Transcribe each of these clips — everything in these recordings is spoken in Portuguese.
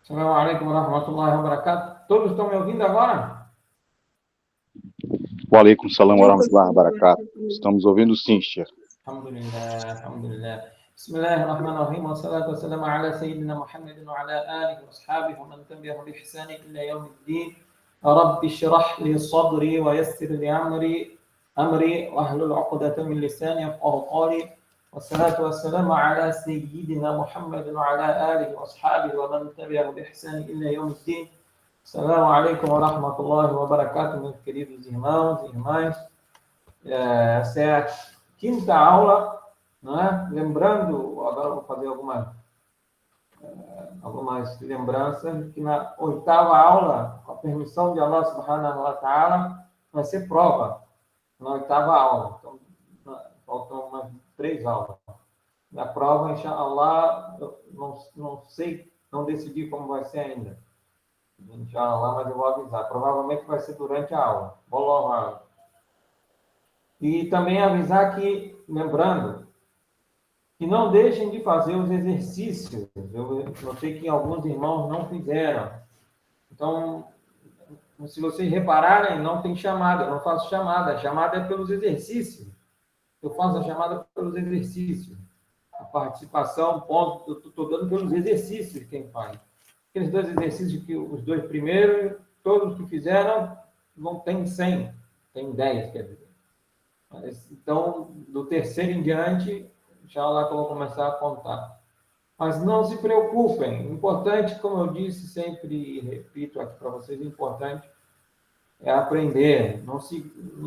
Assalamu alaikum wa rahmatullahi wa barakatuh. Todos estão me ouvindo agora? Wa alaikum salam wa rahmatullahi wa barakatuh. Estamos ouvindo sim, Sheikh. Alhamdulillah, alhamdulillah. Bismillahirrahmanirrahim. Wa salatu wa salam ala sayyidina Muhammadin wa ala alihi wa ashabihi wa man tabi'ahum bi ihsani ila yawmiddin. Rabbi shrah li sadri wa yassir li amri wa ahlul 'uqdatan min lisani yafqahu qawli. والصلاة والسلام على سيدنا محمد وعلى آله وأصحابه ومن تبعه بإحسان إلى يوم الدين. Assalamu alaikum wa rahmatullahi wa barakatuh, meus queridos irmãos e irmãs. Essa é a quinta aula, não é? Lembrando, agora vou fazer algumas lembranças, que na oitava aula, com a permissão de Allah subhanahu wa ta'ala, vai ser prova, na oitava aula. Então, faltam umas 3 aulas. Na prova, inshallah, não sei, não decidi como vai ser ainda. Inshallah, mas eu vou avisar. Provavelmente vai ser durante a aula. Wallahu. E também avisar que, lembrando, que não deixem de fazer os exercícios. Eu notei que alguns irmãos não fizeram. Então, se vocês repararem, não tem chamada. Eu não faço chamada. A chamada é pelos exercícios. Eu faço a chamada pelos exercícios. A participação, ponto, eu estou dando pelos exercícios quem faz. Aqueles 2 exercícios, que os 2 primeiros, todos que fizeram, não tem 100, tem 10, quer dizer. Então, do terceiro em diante, inshallah, que eu vou começar a contar. Mas não se preocupem, o importante, como eu disse sempre e repito aqui para vocês, o importante é aprender, não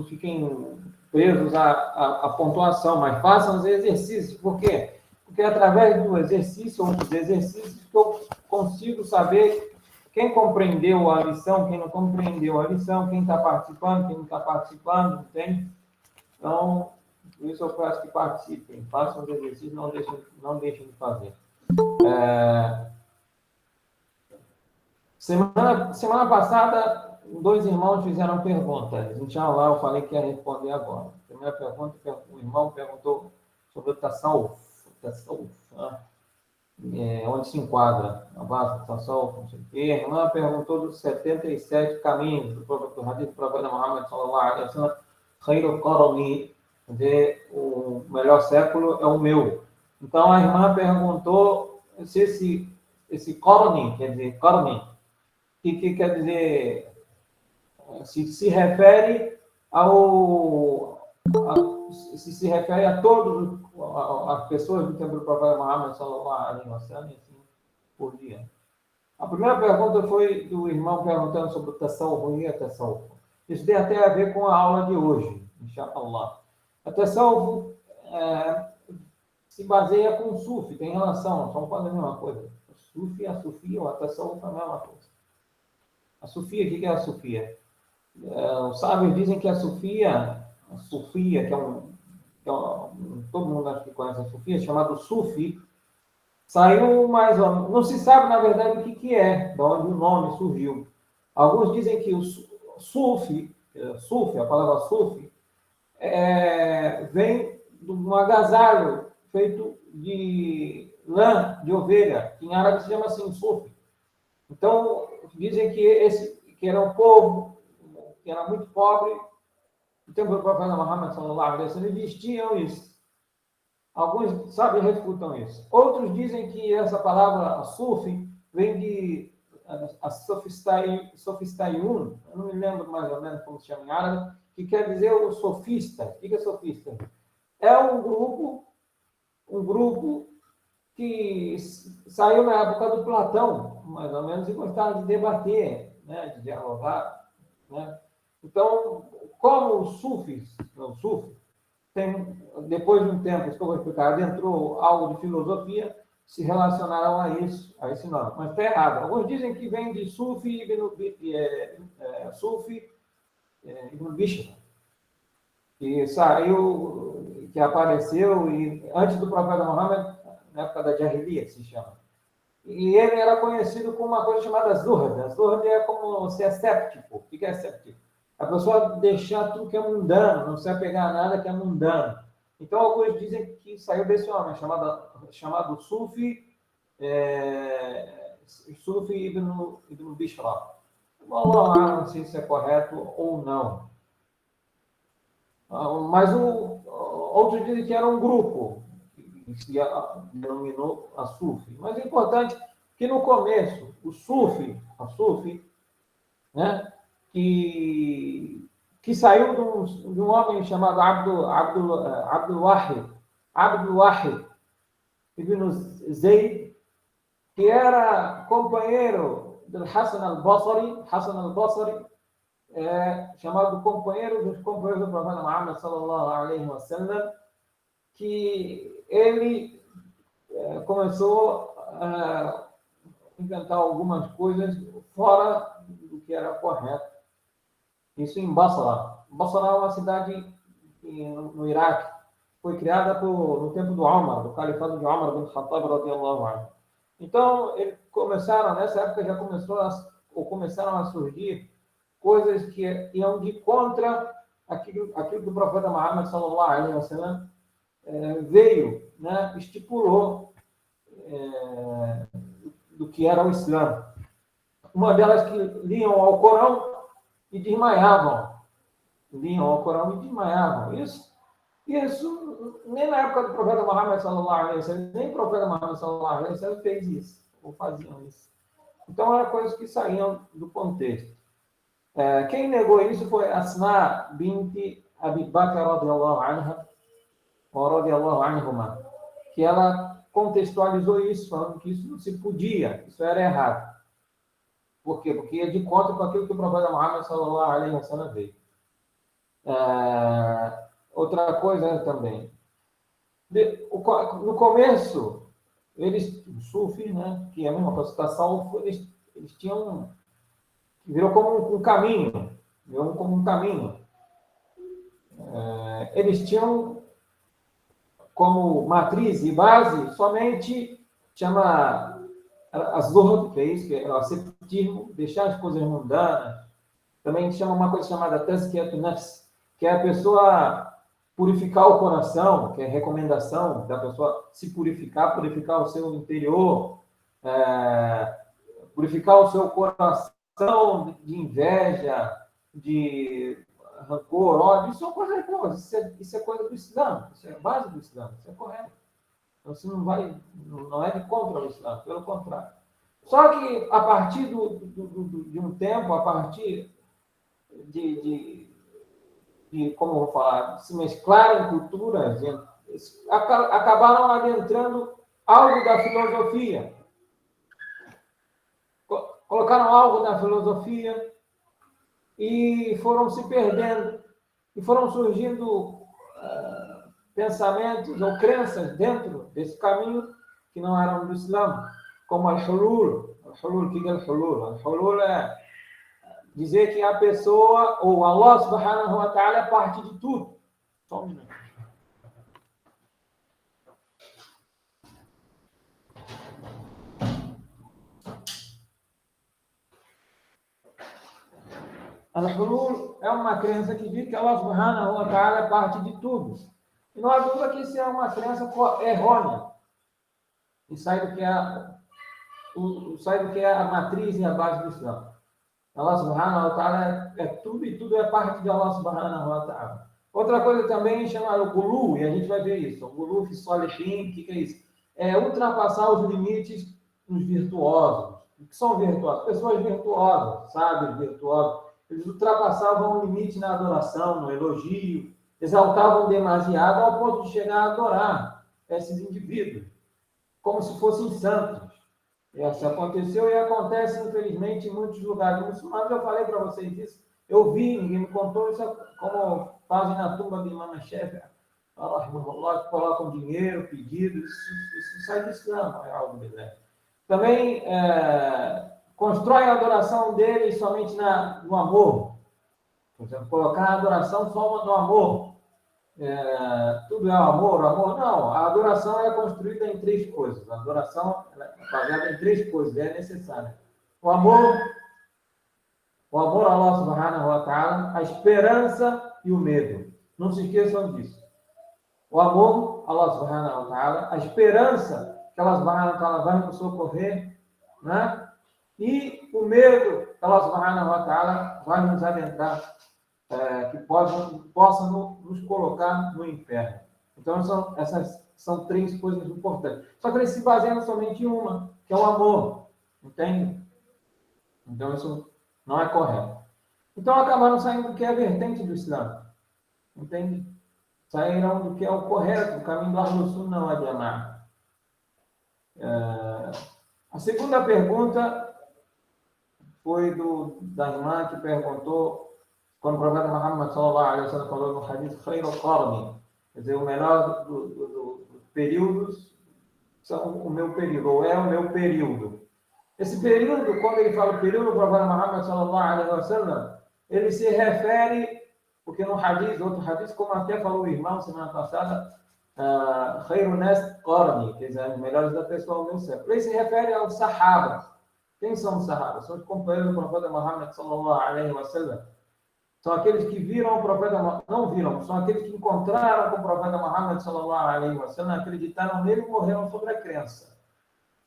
fiquem presos à pontuação, mas façam os exercícios. Por quê? Porque é através do exercício, ou dos exercícios, que eu consigo saber quem compreendeu a lição, quem não compreendeu a lição, quem está participando, quem não está participando, entende? Então, por isso eu peço que participem, façam os exercícios, não deixem de fazer. Semana passada, 2 irmãos fizeram perguntas. Inshallah, eu falei que ia responder agora. A primeira pergunta, o irmão perguntou sobre o tasawwuf, onde se enquadra a base do tasawwuf, não sei o quê. A irmã perguntou dos 77 caminhos do hadith do profeta Muhammad sallallahu alaihi wasallam, Khairul Qarni, quer dizer, o melhor século é o meu. Então a irmã perguntou se esse Qarni, quer dizer, Qarni, que quer dizer, se refere se refere a todas as pessoas do tempo do profeta Muhammad sallallahu alaihi wasallam, assim por dia. A primeira pergunta foi do irmão perguntando sobre o tasawwuf e a tasawwuf. Isso tem até a ver com a aula de hoje, inshallah. A tasawwuf se baseia com o sufi, tem relação, são quase a mesma coisa. O sufi, a sufia, ou a tasawwuf é a mesma coisa. A sufia, o que é a sufia? Os sábios dizem que a sufia, que todo mundo acho que conhece a sufia, chamado sufi, saiu mais ou menos, não se sabe na verdade o que é, de onde o nome surgiu. Alguns dizem que o sufi, a palavra sufi, vem de um agasalho feito de lã de ovelha, que em árabe se chama assim, sufi. Então, dizem que era um povo que era muito pobre, no tempo do profeta Muhammad sallallahu alaihi wasallam, eles vestiam isso. Alguns, sabe, refutam isso. Outros dizem que essa palavra sufi vem de a sofistaiun, eu não me lembro mais ou menos como se chama em árabe, que quer dizer o sofista. O que é sofista? É um grupo que saiu na época do Platão, mais ou menos, e gostava de debater, né, de dialogar, né? Então, como os sufis, depois de um tempo, isso que eu vou explicar, adentrou algo de filosofia, se relacionaram a esse nome. Mas está errado. Alguns dizem que vem de Sufi Ibn Bishr, que saiu, que apareceu antes do profeta Muhammad, na época da Jahiliya, que se chama. E ele era conhecido com uma coisa chamada Zuhd. Zuhd é como ser séptico. O que é séptico? A pessoa deixar tudo que é mundano, não se apegar a nada que é mundano. Então, alguns dizem que saiu desse homem, chamado Sufi Sufi ibn Bishra. Não sei se é correto ou não. Mas outros dizem que era um grupo que se denominou a Sufi. Mas é importante que no começo, a Sufi, né, que saiu de um homem chamado Abdul Wahid ibn Zayd, que era companheiro do Hassan al-Basri, chamado companheiro dos companheiros do profeta Muhammad sallallahu alaihi wasallam, que ele começou a inventar algumas coisas fora do que era correto. Isso em Basra. Basra é uma cidade no Iraque. Foi criada no tempo do Umar, do califado de Umar bin Khattab radiyallahu anhu. Então, nessa época já começaram a surgir coisas que iam de contra aquilo que o profeta Muhammad sallallahu alaihi wasallam veio, né, estipulou do que era o Islã. Uma delas que liam ao Corão e desmaiavam. Isso nem na época do profeta Muhammad sallallahu alaihi wasallam, nem o profeta Muhammad sallallahu alaihi wasallam fez isso, ou faziam isso. Então, eram coisas que saíam do contexto. Quem negou isso foi Asma bint Abi Bakr radiyallahu anha, ou radiyallahu anhuma, que ela contextualizou isso, falando que isso não se podia, isso era errado. Por quê? Porque ia de conta com aquilo que o profeta Muhammad sallallahu alaihi wasallam veio. Outra coisa também. No começo, os sufis, né, que é a mesma constatação, eles tinham. Virou como um caminho. Eles tinham como matriz e base somente chama az-zuhd, que é isso, que é o ascetismo, deixar as coisas mundanas. Também chama uma coisa chamada tazkiyat nafs, que é a pessoa purificar o coração, que é a recomendação da pessoa se purificar o seu interior, purificar o seu coração de inveja, de rancor, ódio. Isso é coisa boas, isso é coisa do Islã, isso é a base do Islã, isso é correto. Então, você não é de contra o Islã, pelo contrário. Só que, a partir de um tempo, a partir de como eu vou falar, se mesclarem culturas, acabaram adentrando algo da filosofia. Colocaram algo na filosofia e foram se perdendo. E foram surgindo pensamentos ou crenças dentro desse caminho que não eram do Islã, como al-hulul. O que é al-hulul? Al-hulul é dizer que a pessoa, ou Allah subhanahu wa ta'ala, é parte de tudo. Só um minuto. Al-hulul é uma crença que diz que Allah subhanahu wa ta'ala é parte de tudo. E não há dúvida que isso é uma crença errônea. E sai do que é a matriz e a base do Islã. Allah subhanahu wa ta'ala é tudo e tudo é parte de Allah subhanahu wa ta'ala. Outra coisa também chamada gulu, e a gente vai ver isso. O gulu fi salihin, o que é isso? É ultrapassar os limites dos virtuosos. O que são virtuosos? Pessoas virtuosas, sábios, virtuosos. Eles ultrapassavam o limite na adoração, no elogio, exaltavam demasiado ao ponto de chegar a adorar esses indivíduos, como se fossem santos. Isso aconteceu e acontece, infelizmente, em muitos lugares muçulmanos. Eu falei para vocês isso. Eu vi, ninguém me contou isso, como fazem na tumba de Imam Shafi'i. Colocam dinheiro, pedidos, isso sai do Islã, é algo bizarro. Também constroem a adoração deles somente no amor. Por exemplo, colocar a adoração só no amor. Tudo é amor. Não, a adoração é construída em três coisas. A adoração é baseada em três coisas, é necessária. O amor a Allah subhanahu wa ta'ala, a esperança e o medo. Não se esqueçam disso. O amor a Allah subhanahu wa ta'ala, a esperança que Allah subhanahu wa ta'ala vai nos socorrer né? E o medo, Allah subhanahu wa ta'ala vai nos adentrar, que possa nos colocar no inferno. Então, essas são três coisas importantes. Só que eles se baseiam somente em uma, que é o amor. Entende? Então, isso não é correto. Então, acabaram saindo do que é a vertente do Islã. Entende? Saíram do que é o correto, o caminho do Ahlus Sunnah wal Jama'ah. A segunda pergunta foi da irmã que perguntou quando o profeta Muhammad sallallahu alaihi wasallam falou no hadith Khayr al-Qarni, quer dizer, o melhor dos períodos são o meu período, ou é o meu período. Esse período, quando ele fala o período do profeta Muhammad sallallahu alaihi wasallam, ele se refere, porque no hadith, outro hadith, como até falou o irmão semana passada, Khayr al-Nas Qarni, quer dizer, os melhores da pessoa do meu século. Ele se refere aos sahabas. Quem são os sahabas? São os companheiros do profeta Muhammad sallallahu alaihi wasallam. São aqueles que viram o profeta, não viram, são aqueles que encontraram com o profeta Muhammad sallallahu alaihi wasallam, acreditaram nele e morreram sobre a crença.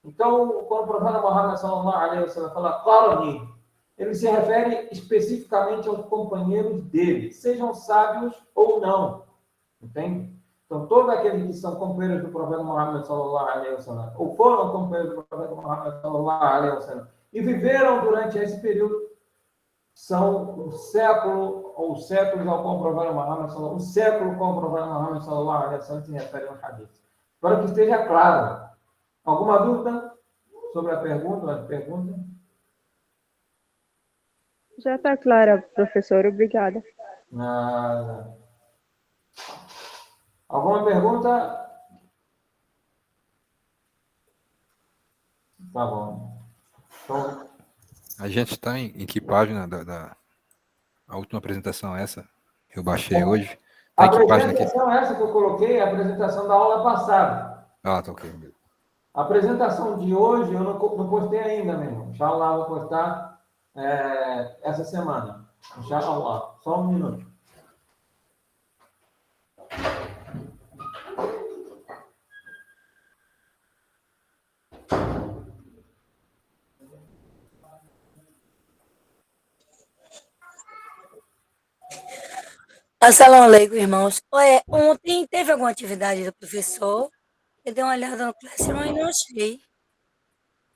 Então, quando o profeta Muhammad sallallahu alaihi wasallam fala Qarni, ele se refere especificamente aos companheiros dele, sejam sábios ou não. Entende? Então, todos aqueles que são companheiros do profeta Muhammad sallallahu alaihi wasallam, ou foram companheiros do profeta Muhammad sallallahu alaihi wasallam, e viveram durante esse período, são um século, ou séculos ao qual o profeta Muhammad sallallahu, um século com o profeta Muhammad sallallahu alaihi wasallam se refere ao hadith. Para que esteja claro. Alguma dúvida sobre a pergunta? Já está clara, professor. Obrigada. Nada. Alguma pergunta? Tá bom. Então, a gente está em que página a última apresentação é essa? Eu baixei hoje. Tá a em que página aqui? apresentação essa que eu coloquei é a apresentação da aula passada. Ah, tá ok. A apresentação de hoje eu não postei ainda, meu irmão. Inshallah, vou postar essa semana. Inshallah. Só um minuto. Assalamu alaikum, irmãos. Ontem teve alguma atividade do professor? Eu dei uma olhada no Classroom e não achei.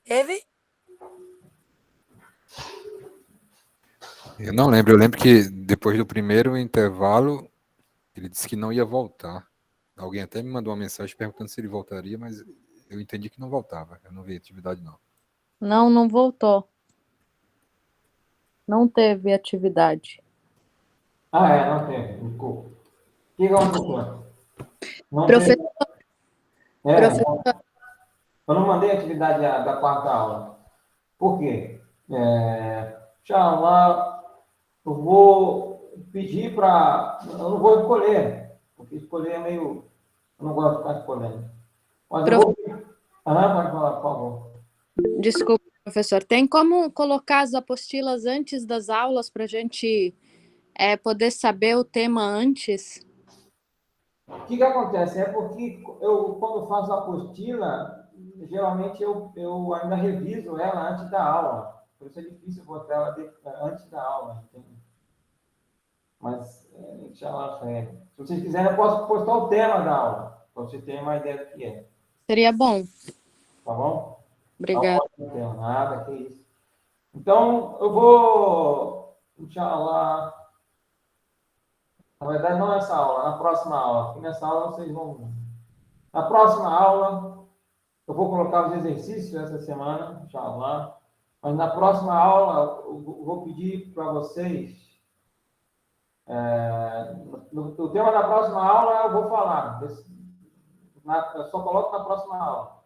Teve? Eu não lembro. Eu lembro que depois do primeiro intervalo, ele disse que não ia voltar. Alguém até me mandou uma mensagem perguntando se ele voltaria, mas eu entendi que não voltava. Eu não vi atividade, não. Não voltou. Não teve atividade. Não teve. Desculpa. O que aconteceu? Professor, Eu não mandei a atividade da quarta aula. Por quê? Inshallah, eu vou pedir para... Eu não vou escolher, porque escolher é meio... Eu não gosto de ficar escolhendo. Mas eu vou... pode falar, por favor. Desculpa, professor. Tem como colocar as apostilas antes das aulas para a gente poder saber o tema antes? O que acontece? É porque eu, quando faço a apostila, geralmente eu ainda reviso ela antes da aula. Por isso é difícil botar ela antes da aula. Entende? Mas, inshallah, se vocês quiserem, eu posso postar o tema da aula, para vocês terem uma ideia do que é. Seria bom. Tá bom? Obrigada. Não tenho nada, que isso. Então, eu vou, inshallah, na verdade, não nessa aula, na próxima aula. Porque nessa aula vocês vão... Na próxima aula, eu vou colocar os exercícios essa semana, inshallah. Mas na próxima aula, eu vou pedir para vocês... No tema da próxima aula, eu vou falar. Eu só coloco na próxima aula.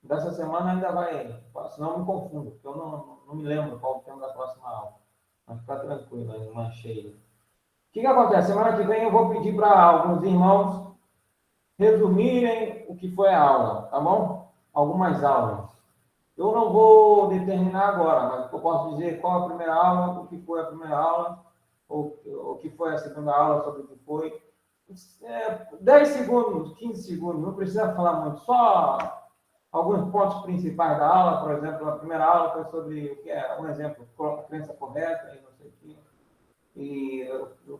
Dessa semana ainda vai... Senão eu me confundo, porque eu não me lembro qual é o tema da próxima aula. Mas fica tranquilo, aí não é cheio. O que acontece? Semana que vem eu vou pedir para alguns irmãos resumirem o que foi a aula, tá bom? Algumas aulas. Eu não vou determinar agora, mas eu posso dizer qual a primeira aula, o que foi a primeira aula, o que foi a segunda aula, sobre o que foi. 10 segundos, 15 segundos, não precisa falar muito, só alguns pontos principais da aula. Por exemplo, a primeira aula foi sobre o que é, um exemplo, a crença correta, e não sei o que, e o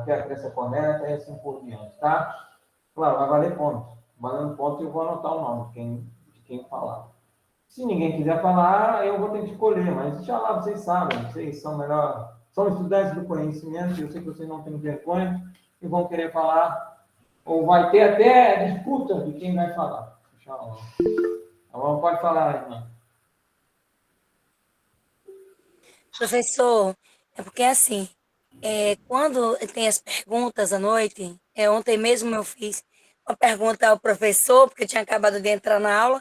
que é a crença correta, e assim por diante, tá? Claro, vai valer pontos. Valendo ponto, eu vou anotar o nome de quem falar. Se ninguém quiser falar, eu vou ter que escolher, mas já lá vocês sabem, vocês são melhor, são estudantes do conhecimento, eu sei que vocês não têm vergonha e vão querer falar, ou vai ter até disputa de quem vai falar. Inshallah. Então, pode falar, irmã. Professor, é porque assim, quando tem as perguntas à noite, ontem mesmo eu fiz uma pergunta ao professor, porque eu tinha acabado de entrar na aula.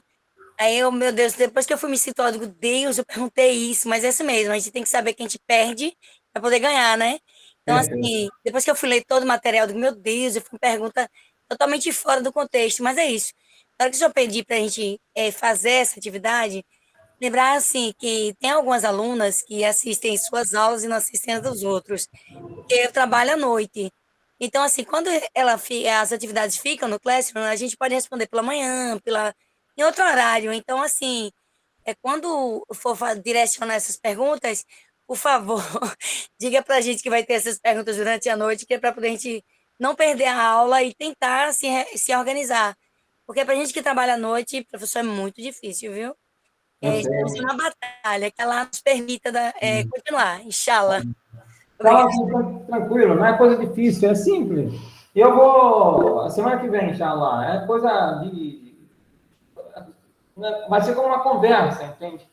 Aí eu, meu Deus, depois que eu fui me situar, eu digo, Deus, eu perguntei isso, mas é isso mesmo, a gente tem que saber que a gente perde para poder ganhar, né? Então, assim, depois que eu fui ler todo o material, eu digo, meu Deus, eu fui uma pergunta totalmente fora do contexto, mas é isso. Na hora que eu só pedi para a gente fazer essa atividade, lembrar, assim, que tem algumas alunas que assistem suas aulas e não assistem as dos outros, porque eu trabalho à noite. Então, assim, quando as atividades ficam no Classroom, a gente pode responder pela manhã, em outro horário. Então, assim, quando for direcionar essas perguntas, por favor, diga para a gente que vai ter essas perguntas durante a noite, que é para poder a gente não perder a aula e tentar se organizar. Porque para a gente que trabalha à noite, professor, é muito difícil, viu? Eu Estamos sei. na batalha, que ela nos permita continuar, inshallah. Então, Obrigada. assim, tranquilo, não é coisa difícil, é simples. Eu vou, a semana que vem, inshallah, é coisa de. Vai ser como uma conversa, entende?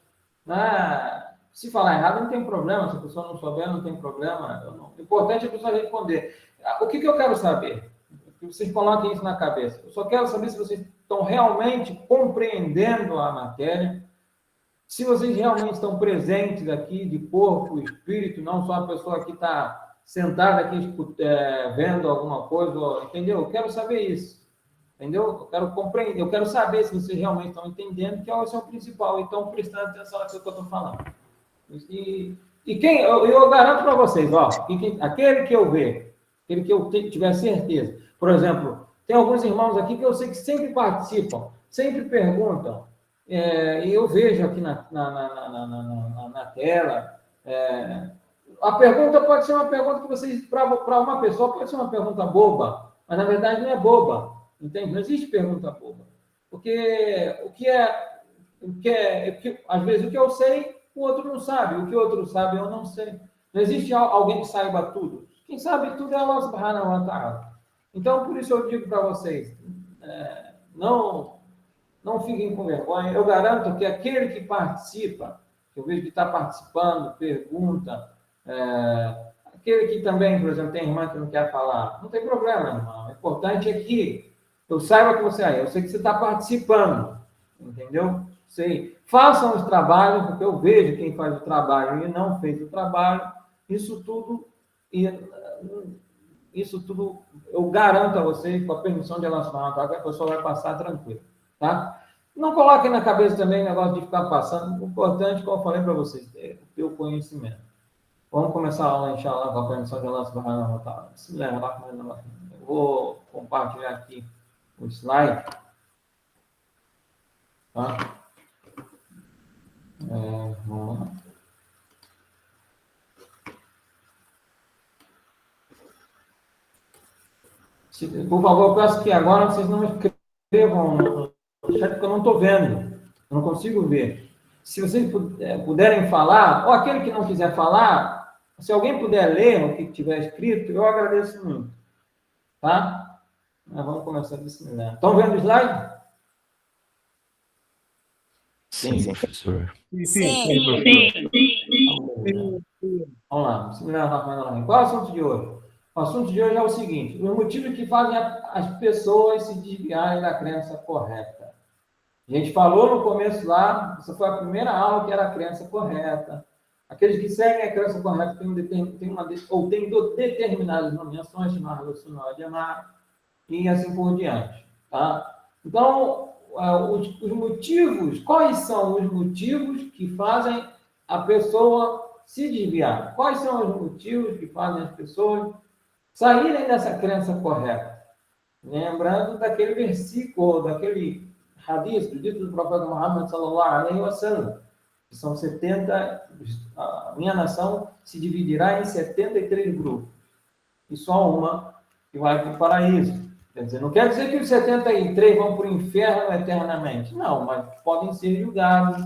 Se falar errado, não tem problema. Se a pessoa não souber, não tem problema. O importante é a pessoa responder. O que eu quero saber? Que vocês coloquem isso na cabeça. Eu só quero saber se vocês estão realmente compreendendo a matéria, se vocês realmente estão presentes aqui de corpo, espírito, não só a pessoa que está sentada aqui vendo alguma coisa, entendeu? Eu quero saber isso. Entendeu? Eu quero compreender, eu quero saber se vocês realmente estão entendendo, que esse é o principal. Então, prestando atenção naquilo que eu estou falando. Eu garanto para vocês, ó, aquele que eu ver, aquele que eu tiver certeza. Por exemplo, tem alguns irmãos aqui que eu sei que sempre participam, sempre perguntam, e eu vejo aqui na tela. A pergunta pode ser uma pergunta que vocês, para uma pessoa, pode ser uma pergunta boba, mas na verdade não é boba. Entende? Não existe pergunta boba. Porque às vezes o que eu sei, o outro não sabe. O que o outro sabe, eu não sei. Não existe alguém que saiba tudo. Quem sabe tudo é Allah subhanahu wa ta'ala. Então, por isso eu digo para vocês, não fiquem com vergonha. Eu garanto que aquele que participa, que eu vejo que está participando, pergunta, aquele que também, por exemplo, tem irmã que não quer falar, não tem problema, irmão. O importante é que eu saiba que você é aí, eu sei que você está participando, entendeu? Sei. Façam os trabalhos, porque eu vejo quem faz o trabalho e não fez o trabalho, isso tudo eu garanto a vocês, com a permissão de Allah subhanahu wa ta'ala, que a pessoa vai passar tranquilo, tá? Não coloquem na cabeça também o negócio de ficar passando, o importante, como eu falei para vocês, é ter o conhecimento. Vamos começar a aula, inshallah, com a permissão de Allah subhanahu wa ta'ala. Eu vou compartilhar aqui o slide. Tá? Vamos lá. Por favor, eu peço que agora vocês não escrevam no chat, porque eu não estou vendo. Eu não consigo ver. Se vocês puderem falar, ou aquele que não quiser falar, se alguém puder ler o que tiver escrito, eu agradeço muito. Tá? Vamos começar a bismillah. Estão vendo o slide? Sim, professor. Sim. Vamos lá. Bismillahirrahmanirrahim. Qual é o assunto de hoje? O assunto de hoje é o seguinte: os motivos que fazem as pessoas se desviarem da crença correta. A gente falou no começo lá, essa foi a primeira aula que era a crença correta. Aqueles que seguem a crença correta têm determinadas nomeações, chamadas e assim por diante. Tá? Então, os motivos, quais são os motivos que fazem a pessoa se desviar? Quais são os motivos que fazem as pessoas saírem dessa crença correta? Lembrando daquele versículo, daquele hadith, do dito do profeta Muhammad sallallahu alaihi wasallam, que são 70, a minha nação se dividirá em 73 grupos, e só uma que vai para o paraíso. Quer dizer, não quer dizer que os 73 vão para o inferno eternamente. Não, mas podem ser julgados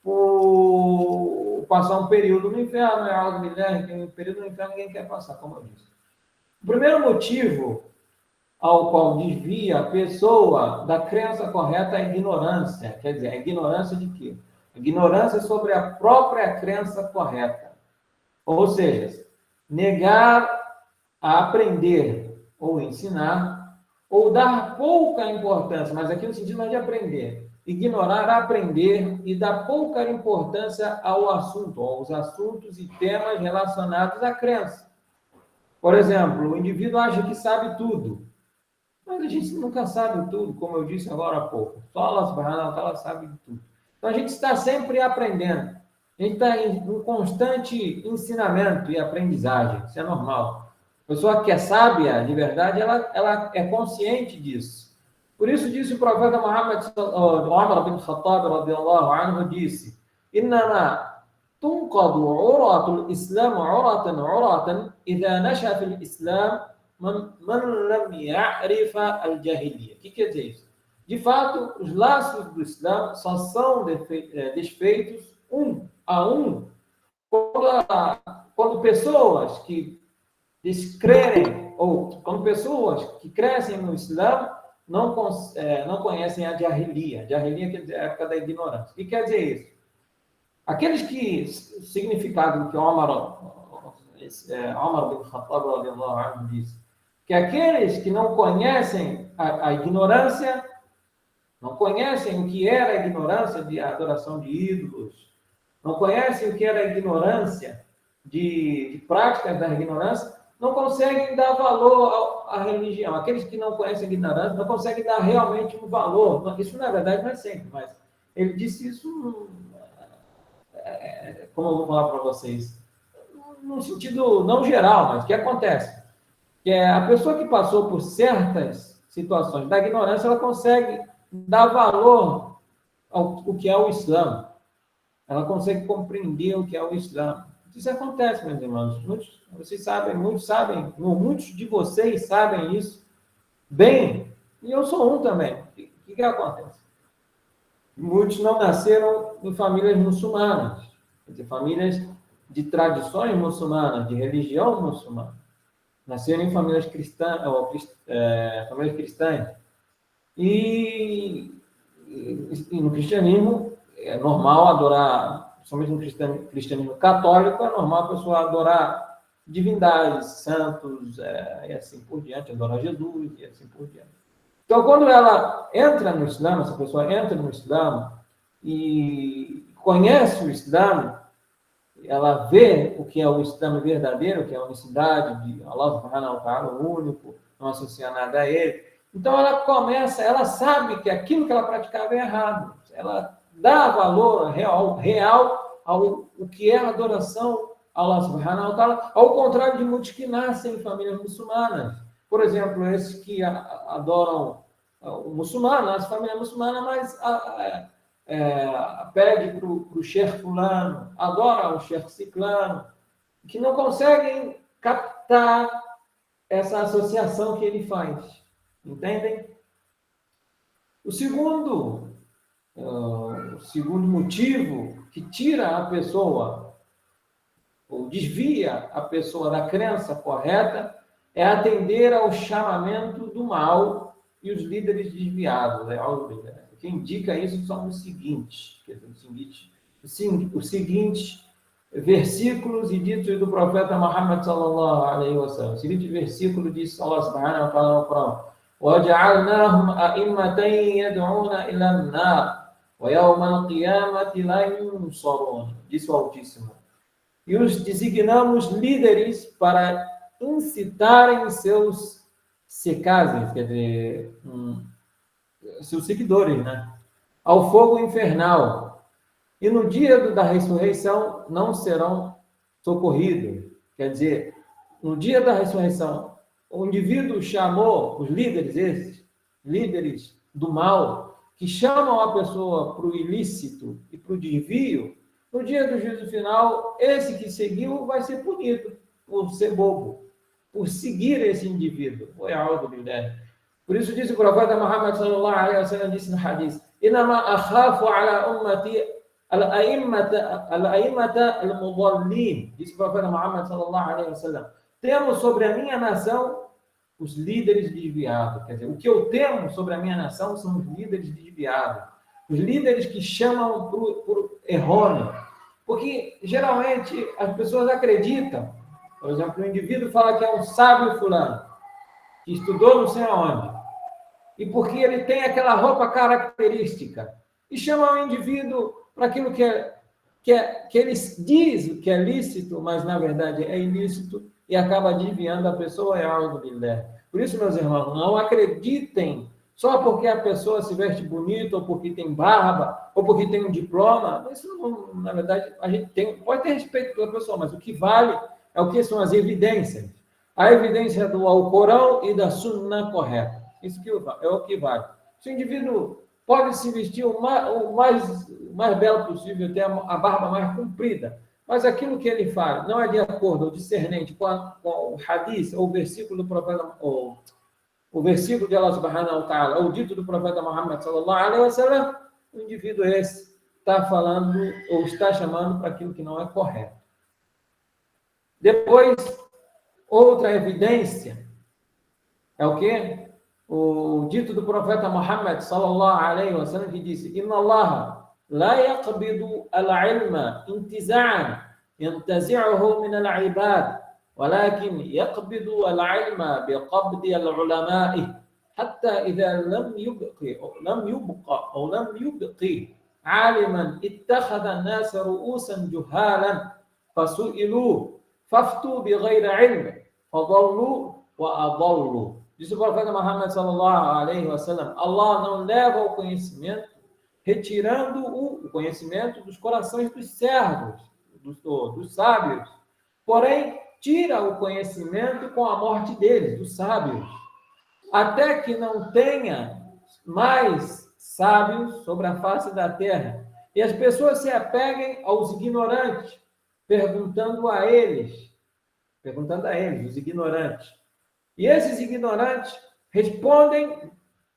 por passar um período no inferno. É algo que um período no inferno ninguém quer passar, como eu disse. O primeiro motivo ao qual desvia a pessoa da crença correta é a ignorância. Quer dizer, a ignorância de quê? A ignorância sobre a própria crença correta. Ou seja, negar a aprender ou ensinar, ou dar pouca importância, mas aqui no sentido de aprender. Ignorar, aprender e dar pouca importância ao assunto, aos assuntos e temas relacionados à crença. Por exemplo, o indivíduo acha que sabe tudo, mas a gente nunca sabe tudo, como eu disse agora há pouco. Só Allah subhanahu wa ta'ala sabe de tudo. Então a gente está sempre aprendendo. A gente está em um constante ensinamento e aprendizagem. Isso é normal. A pessoa que é sábia, de verdade, ela é consciente disso. Por isso disse o profeta Muhammad, Umar bin Khattab, radiyallahu anhu, disse: Innama tunqadu uratul Islam uratan idha nasha fil Islam man lam ya'rifa al-jahiliya. O que quer dizer isso? De fato, os laços do Islã só são desfeitos um a um quando pessoas que descrerem, ou quando pessoas que crescem no Islã não conhecem a Jahiliya. Jahiliya quer dizer a época da ignorância. O que quer dizer isso? Aqueles que, o significado que Omar bin Khattab radiyallahu anhu disse, que aqueles que não conhecem a ignorância, não conhecem o que era a ignorância de adoração de ídolos, não conhecem o que era a ignorância de práticas da ignorância, não conseguem dar valor à religião. Aqueles que não conhecem a ignorância não conseguem dar realmente um valor. Isso, na verdade, não é sempre, mas ele disse isso, como eu vou falar para vocês, no sentido não geral, mas o que acontece? Que a pessoa que passou por certas situações da ignorância, ela consegue dar valor ao que é o Islã. Ela consegue compreender o que é o Islã. Isso acontece, meus irmãos. Muitos de vocês sabem isso bem, e eu sou um também. O que acontece? Muitos não nasceram em famílias muçulmanas, quer dizer, famílias de tradições muçulmanas, de religião muçulmana. Nasceram em famílias cristãs, famílias cristãs. E no cristianismo é normal adorar, somente no cristianismo católico, é normal a pessoa adorar divindades, santos, e assim por diante, adorar Jesus e assim por diante. Então, quando ela entra no Islã, essa pessoa entra no Islã e conhece o Islã, ela vê o que é o Islã verdadeiro, que é a unicidade de Allah subhanahu wa ta'ala, o único, não associar nada a ele. Então, ela sabe que aquilo que ela praticava é errado. Ela dá valor real ao que é a adoração a Allah subhanahu wa ta'ala, ao contrário de muitos que nascem em famílias muçulmanas. Por exemplo, esses que adoram o muçulmano, as famílias muçulmanas, mas pede para o Sheikh fulano, adora o Sheikh ciclano, que não conseguem captar essa associação que ele faz. Entendem? O segundo motivo que tira a pessoa, ou desvia a pessoa da crença correta, é atender ao chamamento do mal e os líderes desviados. O que indica isso são os seguintes versículos e ditos do profeta Muhammad sallallahu alaihi wasallam. O seguinte versículo diz Allah subhanahu wa ta'ala no Corão: وَجَعَلْنَاهُمْ أَئِمَّةً يَدْعُونَ إِلَى النَّارِ وَيَوْمَ الْقِيَامَةِ لَا يُنصَرُونَ. Disse o Altíssimo. E os designamos líderes para incitarem seus secazes, quer dizer, seus seguidores, né, ao fogo infernal. E no dia da ressurreição não serão socorridos. Quer dizer, no dia da ressurreição, o indivíduo chamou os líderes do mal, que chamam a pessoa para o ilícito e para o desvio, no dia do juízo final, esse que seguiu vai ser punido por ser bobo, por seguir esse indivíduo. Foi algo de ideia. Por isso disse o profeta Muhammad sallallahu alaihi wasallam, disse no hadith: "Inama akhafu ala ummati al-a'immata al-mudallin", disse o profeta Muhammad sallallahu alaihi wasallam. Temo sobre a minha nação os líderes desviados. Quer dizer, o que eu temo sobre a minha nação são os líderes desviados. Os líderes que chamam por errôneo. Porque, geralmente, as pessoas acreditam. Por exemplo, o indivíduo fala que é um sábio fulano, que estudou não sei aonde. E porque ele tem aquela roupa característica. E chama o indivíduo para aquilo que ele diz que é lícito, mas, na verdade, é ilícito, e acaba desviando a pessoa, é algo de leve. Por isso, meus irmãos, não acreditem só porque a pessoa se veste bonito, ou porque tem barba, ou porque tem um diploma. Isso, não, na verdade, a gente pode ter respeito pela pessoa, mas o que vale é o que são as evidências. A evidência do Alcorão e da Sunna correta. Isso é o que vale. Se o indivíduo pode se vestir o mais belo possível, ter a barba mais comprida, mas aquilo que ele faz não é de acordo ou discernente com o hadith, ou o versículo do profeta, ou o versículo de Allah subhanahu wa ta'ala, ou o dito do profeta Muhammad sallallahu alaihi wasallam, o indivíduo esse está falando ou está chamando para aquilo que não é correto. Depois, outra evidência é o quê? O dito do profeta Muhammad sallallahu alaihi wasallam, que disse: "Inna Allah لا يقبض العلم انتزاعا ينتزعه من العباد ولكن يقبض العلم بقبض العلماء حتى إذا لم يبق عالما اتخذ الناس رؤوسا جهالا فسئلوا فافتوا بغير علم فضلوا وأضلوا". Disse o profeta Muhammad sallallahu alaihi wasallam: Allah não leva o conhecimento retirando o conhecimento dos corações dos servos, dos sábios. Porém, tira o conhecimento com a morte deles, dos sábios, até que não tenha mais sábios sobre a face da terra. E as pessoas se apeguem aos ignorantes, perguntando a eles, os ignorantes. E esses ignorantes respondem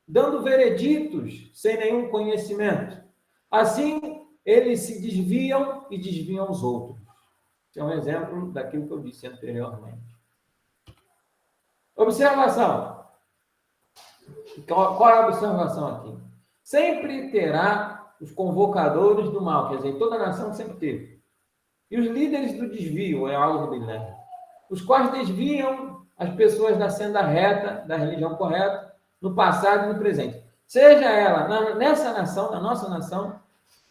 dando vereditos sem nenhum conhecimento. Assim, eles se desviam e desviam os outros. Esse é um exemplo daquilo que eu disse anteriormente. Observação. Qual é a observação aqui? Sempre terá os convocadores do mal, quer dizer, toda a nação sempre teve. E os líderes do desvio, é algo bem leve, os quais desviam as pessoas da senda reta, da religião correta, no passado e no presente. Seja ela nessa nação, na nossa nação,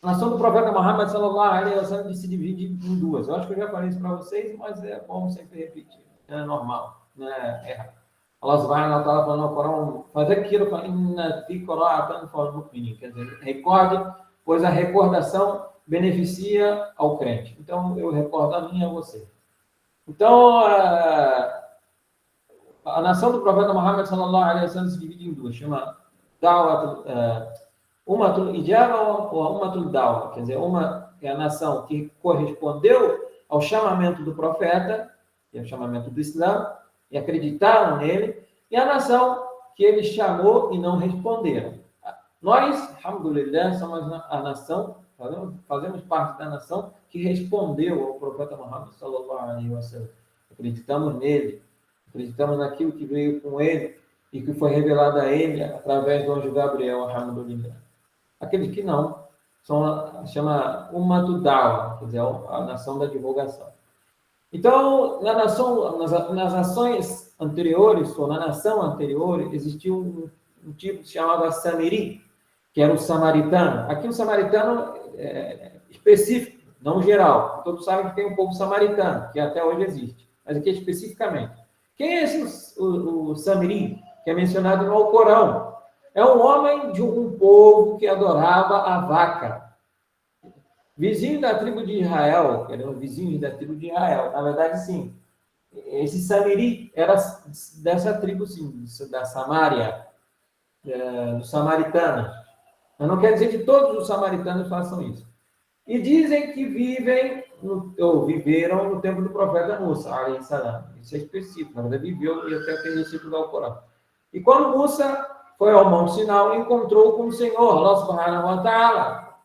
a nação do profeta Muhammad sallallahu alaihi wasallam se divide em duas. Eu acho que eu já falei isso para vocês, mas é bom sempre repetir. É normal, não é errado. Allah subhanahu wa ta'ala falou no Corão: "Fadhakkir fa inna dhikra tanfa'ul mu'minin", quer dizer, recorde, pois a recordação beneficia ao crente. Então, eu recordo a mim e a você. Então, a nação do profeta Muhammad sallallahu alaihi wasallam se divide em duas, chama Ummatul Ijaba ou Ummatul Da'wa, quer dizer, uma é a nação que correspondeu ao chamamento do profeta, que é o chamamento do Islã, e acreditaram nele, e a nação que ele chamou e não responderam. Nós, alhamdulillah, somos a nação, fazemos parte da nação que respondeu ao profeta Muhammad sallallahu alaihi wasallam. Acreditamos nele, acreditamos naquilo que veio com ele e que foi revelado a ele através do anjo Gabriel, alhamdulillah. Aqueles que não, chama Ummatul Da'wa, quer dizer, a nação da divulgação. Então, nas nações anteriores, ou na nação anterior, existiu um tipo chamado Samiri, que era o samaritano. Aqui o samaritano é específico, não geral. Todos sabem que tem um povo samaritano, que até hoje existe. Mas aqui especificamente. Quem é esse o Samiri, que é mencionado no Alcorão? É um homem de um povo que adorava a vaca. Vizinho da tribo de Israel, eram vizinhos da tribo de Israel. Na verdade, sim. Esse Samiri era dessa tribo, sim, da Samária, dos samaritanos. Mas não quer dizer que todos os samaritanos façam isso. E dizem que ou viveram no tempo do profeta Musa, alayhi salam. Isso é específico, na verdade viveu e até tem versículo do Alcorão. E quando Musa foi ao Monte Sinai, encontrou com o Senhor, Allah subhanahu wa ta'ala.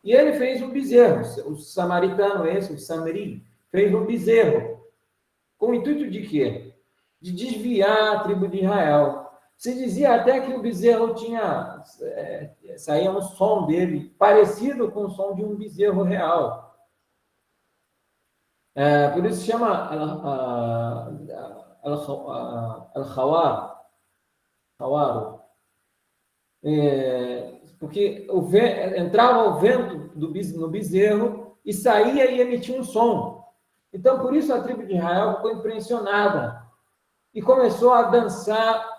E ele fez um bezerro, o samaritano o Samiri, fez um bezerro. Com o intuito de quê? De desviar a tribo de Israel. Se dizia até que o bezerro saía um som dele, parecido com o som de um bezerro real. Por isso se chama Al-Khawar. Porque entrava o vento no bezerro e saía e emitia um som. Então, por isso a tribo de Israel ficou impressionada e começou a dançar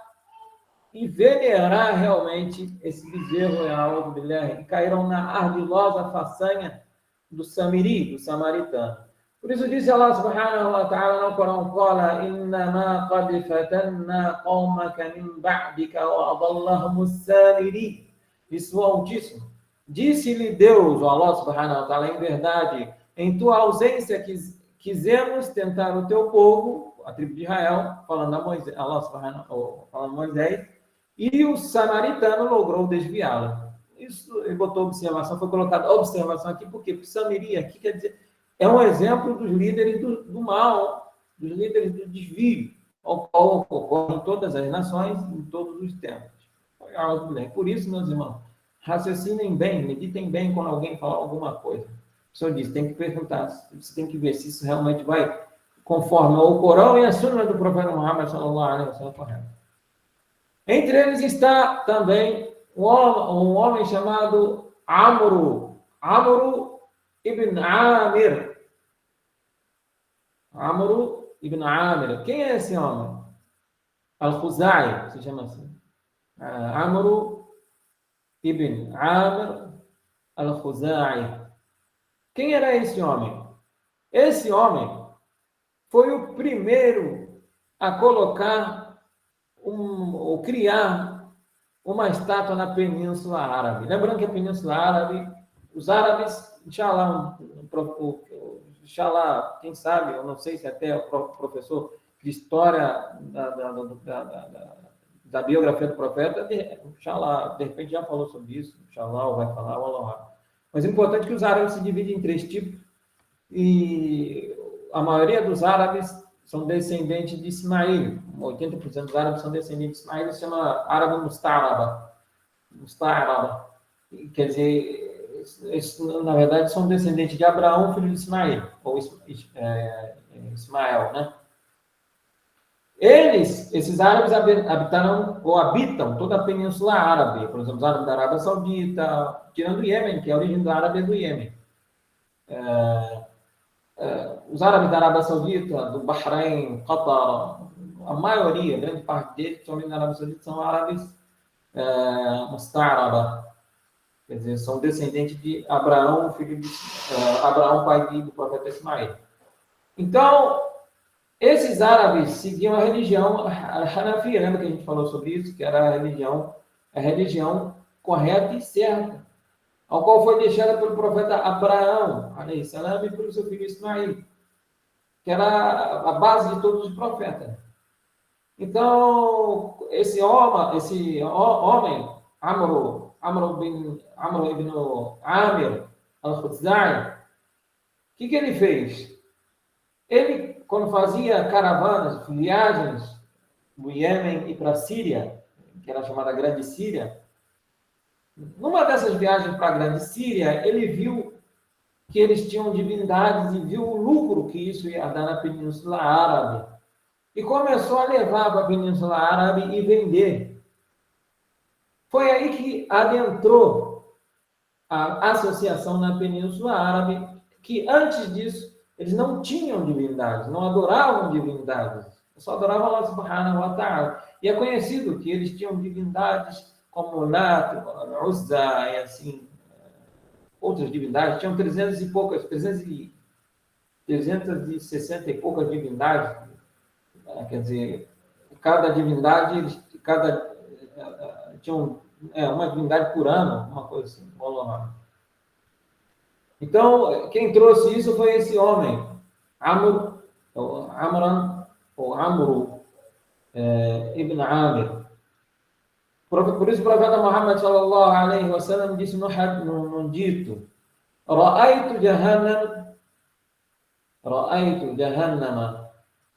e venerar realmente esse bezerro real e caíram na ardilosa façanha do Samiri, do samaritano. Por isso disse Allah subhanahu wa ta'ala no Corão: "Qala innama qad fatanna qaumaka min ba'dika wa adallahum as-samiri." Isso é Altíssimo. Disse-lhe Deus, o Allah subhanahu wa ta'ala, em verdade, em tua ausência quisemos tentar o teu povo, a tribo de Israel, falando a Moisés, Allah subhanahu, falando a Moisés, e o samaritano logrou desviá-lo. Isso ele botou observação, foi colocada observação aqui, porque Samiri aqui quer dizer, é um exemplo dos líderes do mal, dos líderes do desvio, ao qual ocorre em todas as nações, em todos os tempos. Por isso, meus irmãos, raciocinem bem, meditem bem quando alguém falar alguma coisa. O senhor disse, tem que perguntar, você tem que ver se isso realmente vai conforme o Corão e a Sunna do profeta Muhammad sallallahu alaihi wasallam correto. Entre eles está também um homem chamado Amru ibn Amir. Amru ibn Amir. Quem é esse homem? Al-Khuzai, se chama assim. Amru ibn Amir al-Khuzai. Quem era esse homem? Esse homem foi o primeiro a colocar ou criar uma estátua na Península Árabe. Lembrando que a Península Árabe, os árabes, inshallah, quem sabe, eu não sei se até o professor de história da biografia do profeta, inshallah, de repente já falou sobre isso, inshallah, ou vai falar, Allah. Mas é importante que os árabes se dividem em 3 tipos, e a maioria dos árabes são descendentes de Ismail. 80% dos árabes são descendentes de Ismail, se chama árabe Mustaraba. Quer dizer, na verdade, são descendentes de Abraão, filho de Ismail, ou Ismael, né? Esses árabes habitaram ou habitam toda a Península Árabe, por exemplo, os árabes da Arábia Saudita, tirando o Iêmen, que a origem do árabe é do Iêmen. Os árabes da Arábia Saudita, do Bahrein, Qatar, a maioria, grande parte deles, principalmente na Arábia Saudita, são árabes Mustaraba, quer dizer, são descendentes de Abraão, filho de Abraão, pai do profeta Ismael. Então, esses árabes seguiam a religião Hanafi, lembra que a gente falou sobre isso, que era a religião correta e certa, ao qual foi deixada pelo profeta Abraão, alayhi salam, e pelo seu filho Ismael, que era a base de todos os profetas. Então, esse homem Amr ibn Amir al-Khuzai, o que ele fez? Ele, quando fazia caravanas, viagens do Iêmen e para a Síria, que era chamada Grande Síria, numa dessas viagens para a Grande Síria, ele viu que eles tinham divindades e viu o lucro que isso ia dar na Península Árabe. E começou a levar para a Península Árabe e vender. Foi aí que adentrou a associação na Península Árabe, que antes disso eles não tinham divindades, não adoravam divindades, só adoravam Allah subhanahu wa ta'ala. E é conhecido que eles tinham divindades como Lat, Uzza e assim, outras divindades, tinham 360 e poucas divindades, quer dizer, cada divindade, tinham uma divindade por ano, uma coisa assim. Então, quem trouxe isso foi esse homem, Amr, ou Amru ibn Amir. Por isso o profeta Muhammad sallallahu alaihi wasallam disse num dito: Ra'aytu jahannama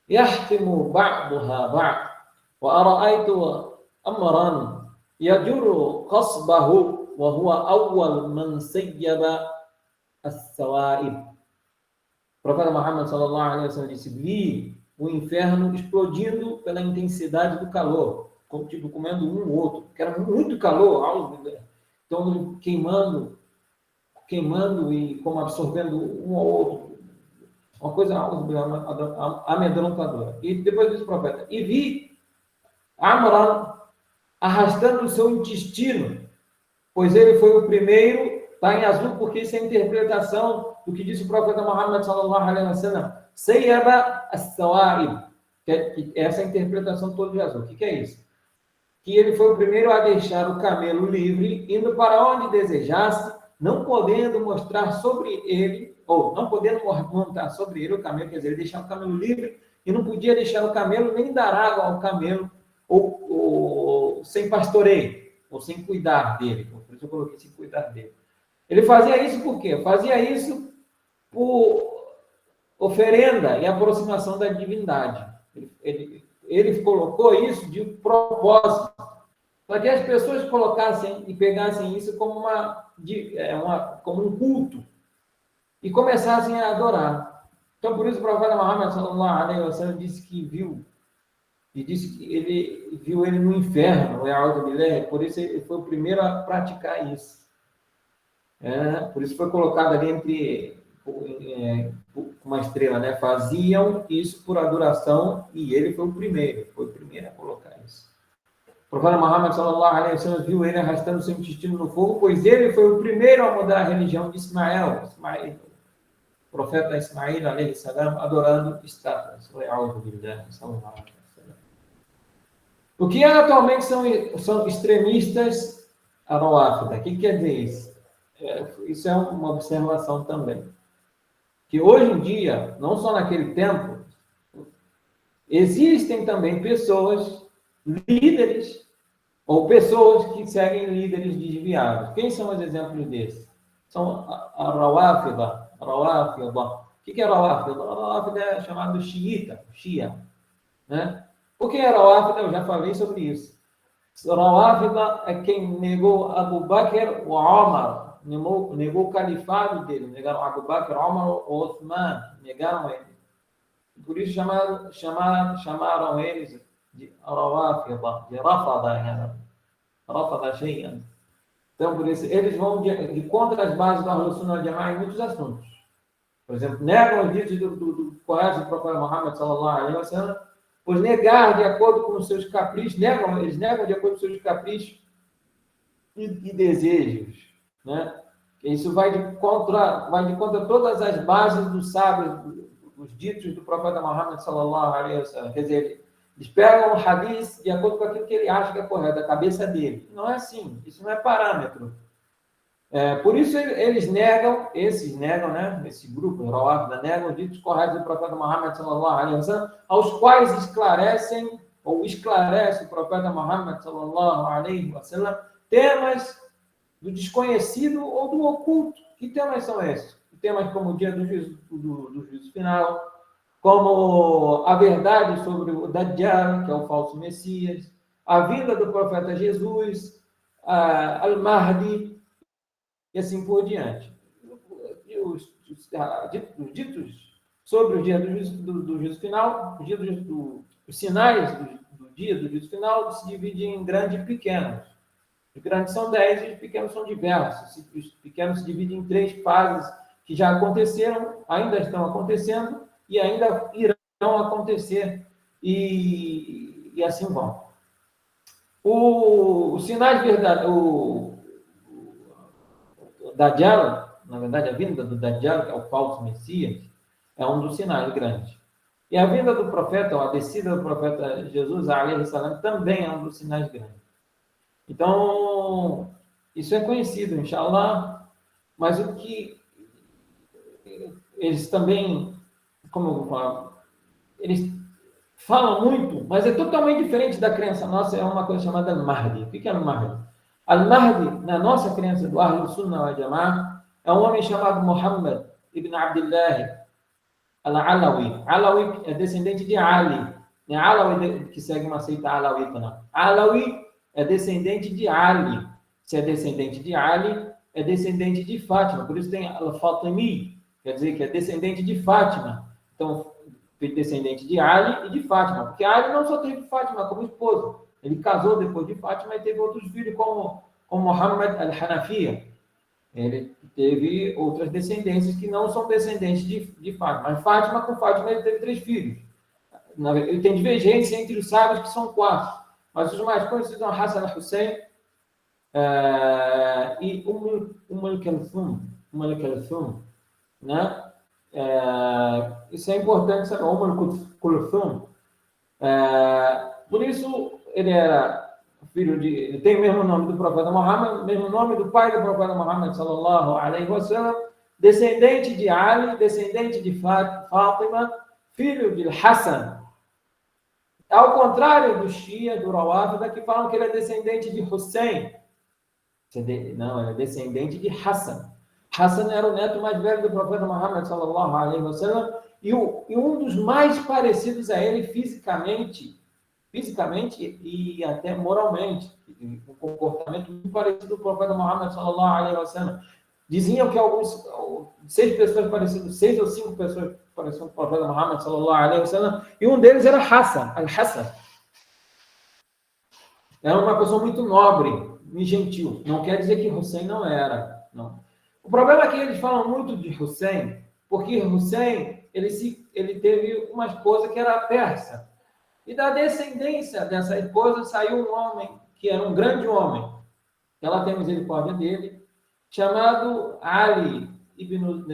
yahtimu ba'daha ba'd wa ara'aytu amran yajurru qasbahu wa huwa awwal man sayyaba as-sawa'ib. O profeta Muhammad sallallahu alaihi wasallam disse: vi o inferno explodindo pela intensidade do calor, como tipo comendo um ou outro, que era muito calor, então queimando e como absorvendo um ao outro, uma coisa amedrontadora. E depois disse o profeta: e vi Amran arrastando o seu intestino, pois ele foi o primeiro. Está em azul porque isso é a interpretação do que disse o profeta Muhammad sallallahu alaihi wasallam. Sayyaba as-sawa'ib. Essa é a interpretação toda de azul. O que é isso? Que ele foi o primeiro a deixar o camelo livre, indo para onde desejasse, não podendo mostrar sobre ele, ou não podendo montar sobre ele o camelo, quer dizer, ele deixar o camelo livre e não podia deixar o camelo nem dar água ao camelo, ou sem pastoreio, ou sem cuidar dele. Por isso eu coloquei sem cuidar dele. Ele fazia isso por quê? Fazia isso por oferenda e aproximação da divindade. Ele colocou isso de propósito, para que as pessoas colocassem e pegassem isso como como um culto e começassem a adorar. Então, por isso o profeta Muhammad sallallahu alaihi wasallam disse que ele viu ele no inferno, por isso ele foi o primeiro a praticar isso. Por isso foi colocado ali entre uma estrela, né? Faziam isso por adoração e ele foi o primeiro a colocar isso. O profeta Muhammad sallallahu alaihi wasallam viu ele arrastando seu intestino no fogo, pois ele foi o primeiro a mudar a religião de Ismael, o profeta Ismael alaihi salam, adorando estátuas. O que atualmente são extremistas Rawafida? O que quer dizer isso? Isso é uma observação também. Que hoje em dia, não só naquele tempo, existem também pessoas, líderes, ou pessoas que seguem líderes desviados. Quem são os exemplos desses? São a Rawafida. O que é Rawafida? Rawafida é chamado xiita, Shia. Né? O que é Rawafida? Eu já falei sobre isso. Rawafida é quem negou Abu Bakr e Omar, negou o califado dele, negaram Abu Bakr, Omar ou Uthman, negaram ele. Por isso chamaram eles de Rawafida, de Rafada Shay'an. Então, por isso, eles vão de contra as bases da Ahl-Sunnah wal Jama'ah em muitos assuntos. Por exemplo, negam os ditos do Corão do profeta Muhammad sallallahu alaihi wasallam, pois negar de acordo com os seus caprichos, eles negam de acordo com os seus caprichos e desejos. Né? Isso vai de contra todas as bases dos sábios, dos ditos do profeta Muhammad sallallahu alaihi wasallam. Quer dizer, eles pegam o hadith de acordo com aquilo que ele acha que é correto, da cabeça dele. Não é assim, isso não é parâmetro. Por isso eles negam, né? Esse grupo, o Rawafida, negam os ditos corretos do profeta Muhammad sallallahu alaihi wasallam, aos quais esclarece o profeta Muhammad sallallahu alaihi wasallam temas do desconhecido ou do oculto. Que temas são esses? Temas como o dia do juízo final, como a verdade sobre o Dajjal, que é o falso Messias, a vinda do profeta Jesus, Al-Mahdi, e assim por diante. Os ditos sobre o dia do juízo final, os sinais do dia do juízo final se dividem em grandes e pequenos. Os grandes são 10 e os pequenos são diversos. Os pequenos se dividem em 3 fases que já aconteceram, ainda estão acontecendo e ainda irão acontecer. E assim vão. Os sinais verdadeiros, o Dajjal, na verdade, a vinda do Dajjal, que é o falso Messias, é um dos sinais grandes. E a vinda do profeta, ou a descida do profeta Jesus, alaihi salam, também é um dos sinais grandes. Então, isso é conhecido, inshallah, mas o que eles também, como eu vou falar, eles falam muito, mas é totalmente diferente da crença nossa, é uma coisa chamada Al-Mahdi. O que é Al-Mahdi? Al-Mahdi, na nossa crença do Ahlul Sunnah wal Jama'ah, é um homem chamado Muhammad ibn Abdullah Al-Alawi. Alawi é descendente de Ali. Não é Alawi que segue uma seita alawita, não. Alawi é descendente de Ali. Se é descendente de Ali, é descendente de Fátima. Por isso tem Al-Fatimi, quer dizer que é descendente de Fátima. Então, descendente de Ali e de Fátima. Porque Ali não só teve Fátima como esposa. Ele casou depois de Fátima e teve outros filhos, como Muhammad al-Hanafiya. Ele teve outras descendências que não são descendentes de Fátima. Mas Fátima, com Fátima, ele teve 3 filhos. Ele tem divergência entre os sábios, que são 4. Mas os mais conhecidos são Hassan al-Hussein e al-Kalthum, né? Isso é importante saber. al-Kulthum. Por isso, ele era filho de... Ele tem o mesmo nome do profeta Muhammad, o mesmo nome do pai do profeta Muhammad, sallallahu alaihi wasallam, descendente de Ali, descendente de Fátima, filho de Hassan. Ao contrário do Shia, do Rawafida, que falam que ele é descendente de Hussein. Não, ele é descendente de Hassan. Hassan era o neto mais velho do profeta Muhammad, sallallahu alaihi wasallam, e um dos mais parecidos a ele fisicamente e até moralmente, um comportamento muito parecido do profeta Muhammad, sallallahu alaihi wasallam. Diziam que 6 pessoas parecidas, 6 ou 5 pessoas pareciam com o profeta Muhammad, sallallahu alaihi wasallam, e um deles era Hassan, al-Hassan. Era uma pessoa muito nobre e gentil. Não quer dizer que Hussein não era, não. O problema é que eles falam muito de Hussein, porque Hussein, ele teve uma esposa que era persa. E da descendência dessa esposa saiu um homem, que era um grande homem, que ela tem misericórdia dele, chamado Ali ibn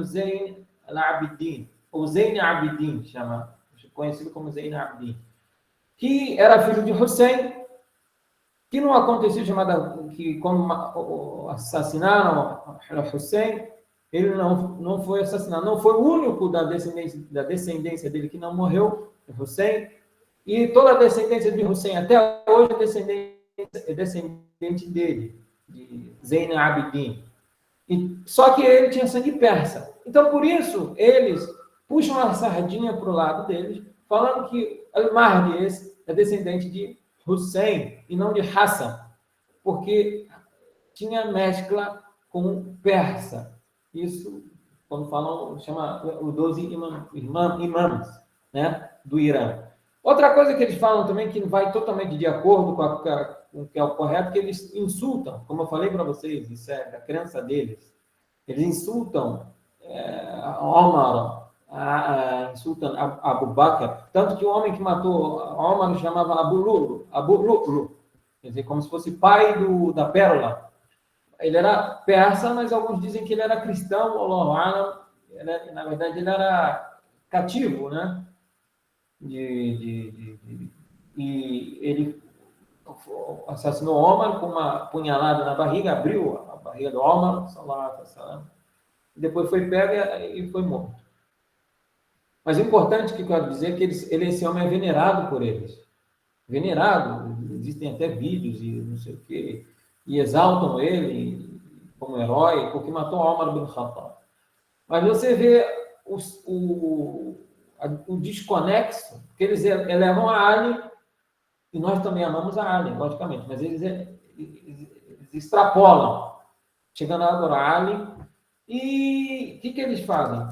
Zayn al-Abidin, ou Zayn al-Abidin, conhecido como Zayn al-Abidin, que era filho de Hussein, que não aconteceu que quando assassinaram Hussein, ele não foi assassinado, não foi o único da descendência dele que não morreu, Hussein, e toda a descendência de Hussein até hoje é descendente dele, de Zayn al-Abidin. Só que ele tinha sangue persa. Então, por isso, eles puxam a sardinha para o lado deles, falando que Al-Mahdi é descendente de Hussein e não de Hassan, porque tinha mescla com persa. Isso, quando falam, chama os 12 imãs, né, do Irã. Outra coisa que eles falam também, que vai totalmente de acordo com o que é o correto, que eles insultam, como eu falei para vocês, isso é da crença deles. Eles insultam Omar, insultam Abu Bakr, tanto que o homem que matou Omar chamava Abu Lu'lu, quer dizer, como se fosse pai da pérola. Ele era persa, mas alguns dizem que ele era cristão, Allahu A'lam. Na verdade, ele era cativo, né? E ele assassinou Omar com uma punhalada na barriga, abriu a barriga do Omar, sallallahu alaihi wasallam, e depois foi pego e foi morto. Mas o importante que eu quero dizer é que esse homem é venerado por eles. Venerado, existem até vídeos e não sei o quê, e exaltam ele como herói, porque matou Omar bin Khattab. Mas você vê o desconexo, que eles elevam a Ali, e nós também amamos a Ali, logicamente, mas eles extrapolam, chegando a adorar Ali, e o que eles fazem?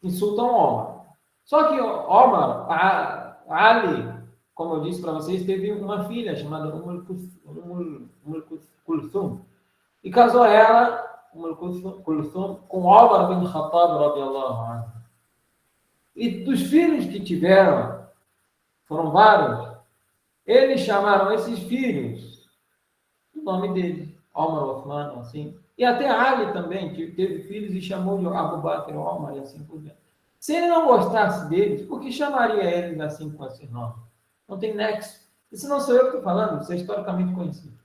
Insultam Omar. Só que Omar, Ali, como eu disse para vocês, teve uma filha chamada Kulthum, e casou ela, Kulthum, com Omar bin Khattab, radiyallahu anhu. E dos filhos que tiveram, foram vários, eles chamaram esses filhos o nome deles, Omar, Uthman, assim. E até Ali também teve filhos e chamou de Abu Bakr, Omar, e assim por diante. Se ele não gostasse deles, por que chamaria eles assim com esses nomes? Não tem nexo. Isso não sou eu que estou falando, isso é historicamente conhecido.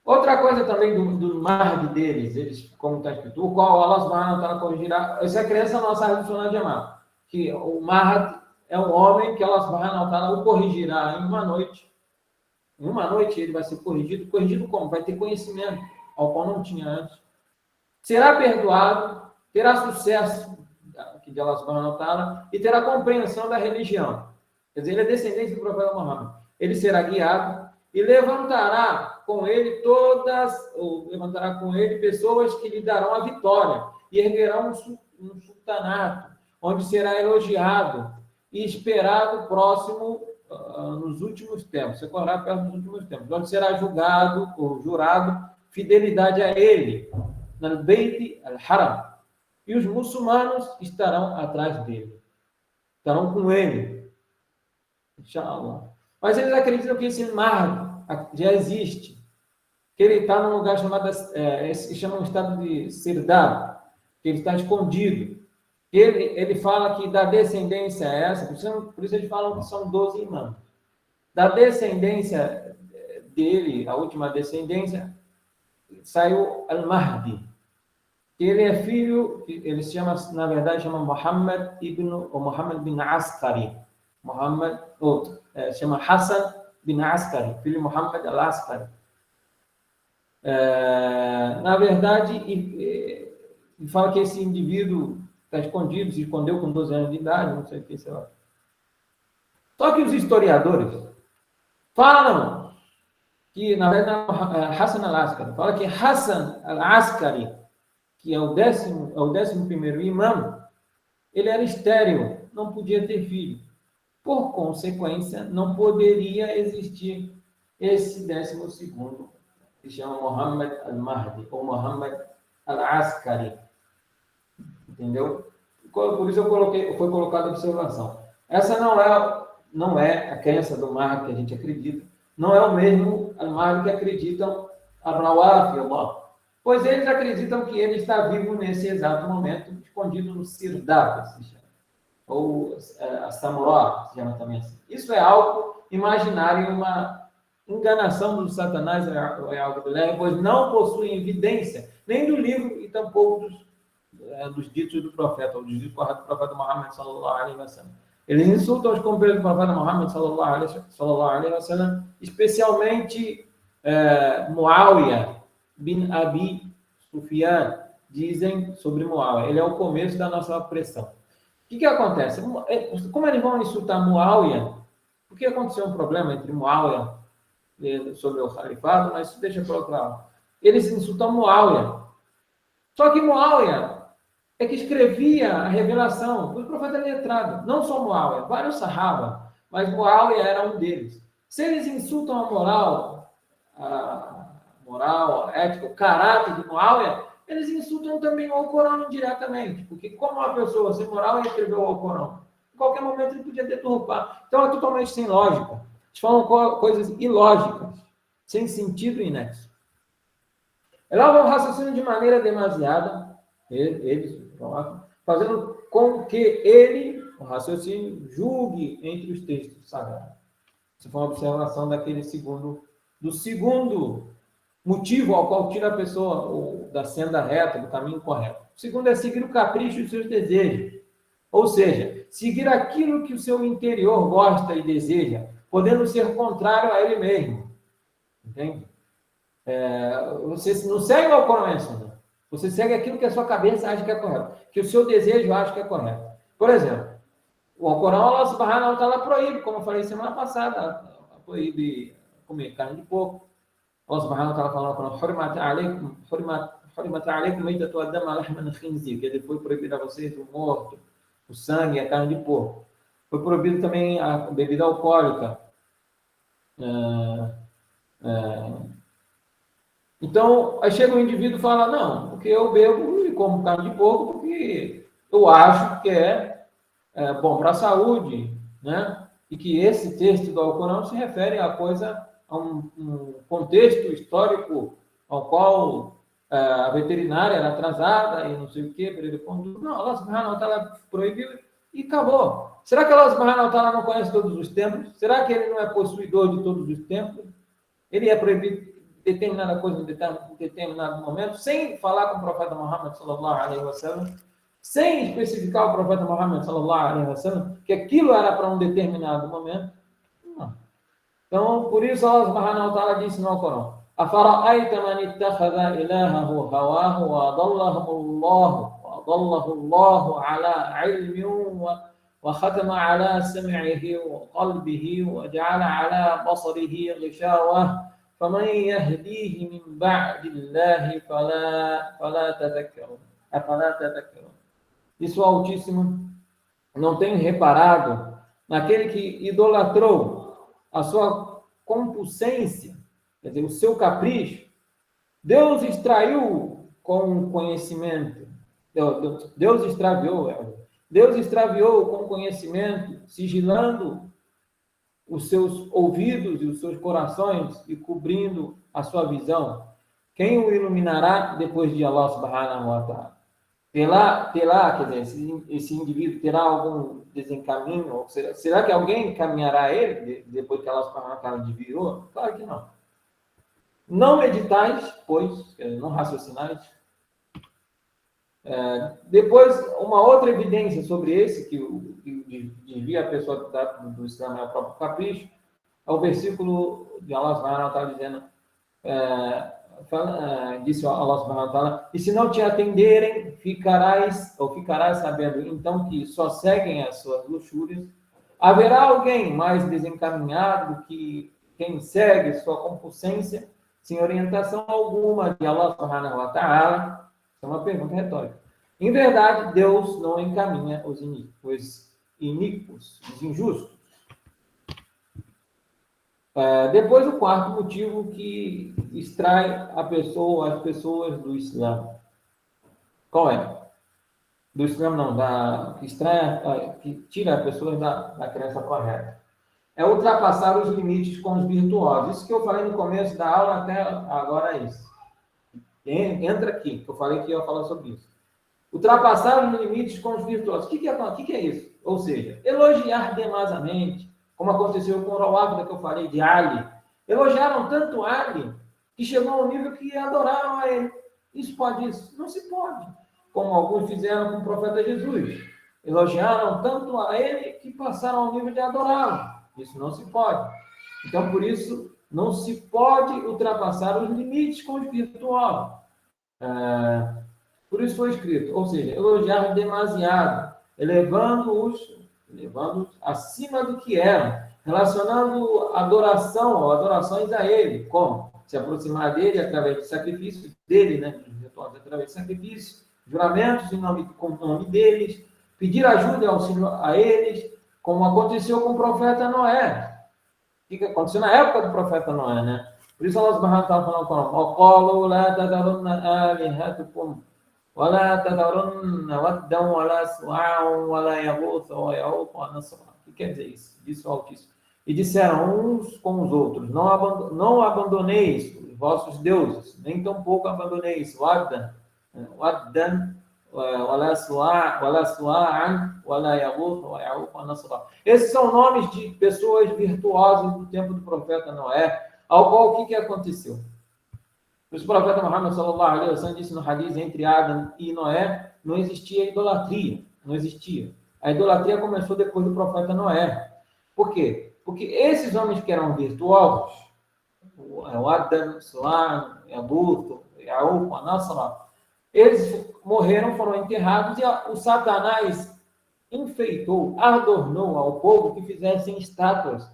Outra coisa também do marg deles, eles, como está escrito, o qual Allah subhanahu wa ta'ala corrigirá, essa é a crença nossa Ahlus-Sunnah Jama'ah, que o marg é um homem que Allah subhanahu wa ta'ala o corrigirá em uma noite. Em uma noite ele vai ser corrigido. Corrigido como? Vai ter conhecimento, ao qual não tinha antes. Será perdoado, terá sucesso de Allah subhanahu wa ta'ala e terá compreensão da religião. Quer dizer, ele é descendente do profeta Muhammad. Ele será guiado e levantará com ele pessoas que lhe darão a vitória e erguerão um sultanato, onde será elogiado e esperado próximo nos últimos tempos, ocorrerá perto dos últimos tempos, onde será julgado ou jurado fidelidade a ele, no Beit al-Haram, e os muçulmanos estarão atrás dele, estarão com ele, inshallah. Mas eles acreditam que esse mar já existe, que ele está num lugar chamado, se chama um estado de Sirdab, que ele está escondido. Ele fala que da descendência essa, por isso eles falam que são 12 imãs. Da descendência dele, a última descendência, saiu Al-Mahdi. Ele é filho, ele se chama, na verdade, chama Muhammad bin Askari. Chama Hassan bin Askari, filho de Muhammad al-Askari. Na verdade, ele fala que esse indivíduo está escondido, se escondeu com 12 anos de idade, não sei o que, sei lá. Só que os historiadores falam que, na verdade, Hassan al-Askari, fala que Hassan al-Askari, que é o 11º imã, ele era estéril, não podia ter filho. Por consequência, não poderia existir esse 12º, que se chama Muhammad al-Mahdi, ou Muhammad al-Askari. Entendeu? Por isso foi colocada a observação. Essa não é a crença do Mahdi que a gente acredita. Não é o mesmo Al-Mahdi que acreditam Ar-Rawafid, pois eles acreditam que ele está vivo nesse exato momento, escondido no Sirdab, se chama. Ou a Samurá, se chama também assim. Isso é algo imaginário, uma enganação do Satanás, pois não possui evidência, nem do livro e tampouco dos ditos do profeta, ou dos ditos corretos do profeta Muhammad sallallahu alaihi wasallam. Eles insultam os companheiros do profeta Muhammad sallallahu alaihi wasallam, especialmente Muawiyah bin Abi Sufyan, dizem sobre Muawiyah. Ele é o começo da nossa opressão. O que acontece? Como eles vão insultar Muawiyah? Porque aconteceu um problema entre Muawiyah sobre o califado, mas isso deixa para outro lado. Eles insultam Muawiyah. Só que Muawiyah é que escrevia a revelação do profeta letrado. Não só Muawiyah, vários sahaba, mas Muawiyah era um deles. Se eles insultam a moral, a ética, o caráter de Muawiyah, eles insultam também o Alcorão indiretamente. Porque como uma pessoa sem moral escreveu o Alcorão? Em qualquer momento ele podia deturpar. Então é totalmente sem lógica. Eles falam coisas ilógicas, sem sentido e nexo. Elaboram um raciocínio de maneira demasiada, eles fazendo com que ele, o raciocínio, julgue entre os textos sagrados. Essa foi uma observação do segundo motivo ao qual tira a pessoa da senda reta, do caminho correto. O segundo é seguir o capricho e os seus desejos. Ou seja, seguir aquilo que o seu interior gosta e deseja, podendo ser contrário a ele mesmo. Entende? Você não segue o Alcorão, você segue aquilo que a sua cabeça acha que é correto, que o seu desejo acha que é correto. Por exemplo, o Alcorão, Allah subhanahu wa ta'ala proíbe, como eu falei semana passada, proíbe comer carne de porco. Allah subhanahu wa ta'ala falou no Alcorão, hurimat alaykum maytatu wa-dama lahman khinzir, que foi proibido a vocês o morto, o sangue e a carne de porco. Foi proibido também a bebida alcoólica. Então, aí chega um indivíduo e fala, não, porque eu bebo e como carne de porco porque eu acho que é bom para a saúde, né? E que esse texto do Alcorão se refere a um contexto histórico ao qual a veterinária era atrasada e não sei o quê, não, Allah subhanahu wa ta'ala proibiu, e acabou. Será que Allah subhanahu wa ta'ala não conhece todos os tempos? Será que ele não é possuidor de todos os tempos? Ele é proibido determinada coisa em determinado momento, sem falar com o profeta Muhammad sallallahu alaihi wasallam, sem especificar o profeta Muhammad sallallahu alaihi wasallam que aquilo era para um determinado momento? Não. Então, por isso Allah subhanahu wa ta'ala disse no Alcorão: "Afara'ayta man ittakhadha ilahahu hawahu wa adallahu Allahu ala ilmin وختم على سمعه وقلبه وجعل على بصره غشاوة فمن يهديه من بعد الله فلا تذكرون." Isso o Altíssimo não tem reparado naquele que idolatrou a sua compulsência, quer dizer, o seu capricho. Deus extraiu com conhecimento, Deus extraviou com conhecimento, sigilando os seus ouvidos e os seus corações e cobrindo a sua visão. Quem o iluminará depois de Allah subhanahu wa ta'ala? Terá, quer dizer, esse indivíduo terá algum desencaminho? Ou será que alguém encaminhará ele depois que Allah subhanahu wa ta'ala desviou? Claro que não. Não meditais, pois, não raciocinais. Depois, uma outra evidência sobre esse, que desvia a pessoa do Islã é o próprio capricho, é o versículo de Allah subhanahu wa ta'ala dizendo, disse Allah subhanahu wa ta'ala: "E se não te atenderem, ficarás sabendo, então, que só seguem as suas luxúrias. Haverá alguém mais desencaminhado do que quem segue sua compulsência, sem orientação alguma de Allah subhanahu wa ta'ala?" É uma pergunta retórica. Em verdade, Deus não encaminha os iníquos, os injustos. Depois, o quarto motivo que extrai as pessoas do Islã. Qual é? Do Islã não, que tira as pessoas da crença correta. É ultrapassar os limites com os virtuosos. Isso que eu falei no começo da aula, até agora é isso. Entra aqui, que eu falei que ia falar sobre isso. Ultrapassar os limites com os virtuosos. O que é isso? Ou seja, elogiar demasiadamente, como aconteceu com o Rawafida que eu falei, de Ali. Elogiaram tanto Ali, que chegou ao nível que adoraram a ele. Isso pode isso? Não se pode. Como alguns fizeram com o profeta Jesus. Elogiaram tanto a ele, que passaram ao nível de adorá-lo. Isso não se pode. Então, por isso, não se pode ultrapassar os limites com os virtuosos. Por isso foi escrito, ou seja, elogiar demasiado, elevando-os acima do que eram, relacionando adoração ou adorações a ele, como se aproximar dele através de sacrifícios dele, né, através de sacrifícios, juramentos com o nome deles, pedir ajuda e auxílio a eles, como aconteceu com o profeta Noé. O que aconteceu na época do profeta Noé, né? Por isso Allah subhanahu wa ta'ala falando com o وَقَالُوا لَا تَذَرُنَّ آلِهَتُكُمْ وَلَا تَذَرُنَّ وَدًّا وَلَا سُوَاعًا وَلَا يَغُوثَ وَيَعُوقَ وَنَسْرًا. O que quer dizer isso? Disse o Altíssimo. E disseram uns com os outros: não abandoneis os vossos deuses, nem tampouco abandoneis Waddan, وَلَا سُوَاعًا وَلَا يَغُوثَ وَيَعُوقَ وَنَسْرًا. Esses são nomes de pessoas virtuosas do tempo do profeta Noé, ao qual o que aconteceu? O profeta Muhammad sallallahu alaihi wasallam disse no hadith: entre Adão e Noé não existia idolatria, não existia. A idolatria começou depois do profeta Noé. Por quê? Porque esses homens que eram virtuosos, o Adão, Suan, Yabuto, Yaúb, Anassara, eles morreram, foram enterrados, e o Satanás enfeitou, adornou ao povo que fizessem estátuas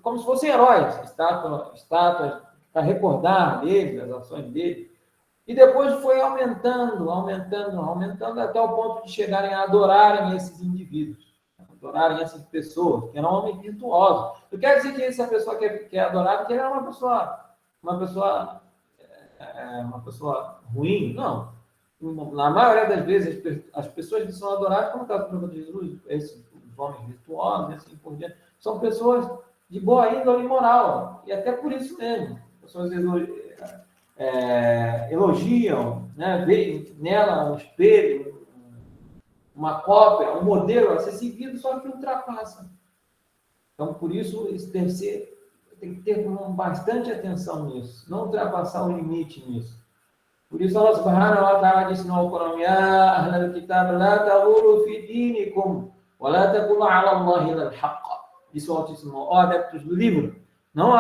como se fossem heróis, estátuas para recordar deles, das ações deles. E depois foi aumentando, até o ponto de chegarem a adorarem esses indivíduos, adorarem essas pessoas, que eram homens virtuosos. Não quer dizer que essa pessoa que é adorada, que ela é uma pessoa ruim, não. Na maioria das vezes, as pessoas que são adoradas, como está o profeta Jesus, esses homens virtuosos, e assim por diante, são pessoas de boa índole moral, e até por isso mesmo. Pessoas elogiam, né? Vê nela um espelho, uma cópia, um modelo a ser seguido, só que ultrapassa. Então, por isso, isso tem que ter bastante atenção nisso, não ultrapassar o limite nisso. Por isso, Allah subhanahu wa ta'ala disse no Alcorão: Ya ahlal kitab, la taghulu fi dinikum, wa la taqulu ala Allahi illa al-haqq. Disse o Altíssimo: ó adeptos do livro, não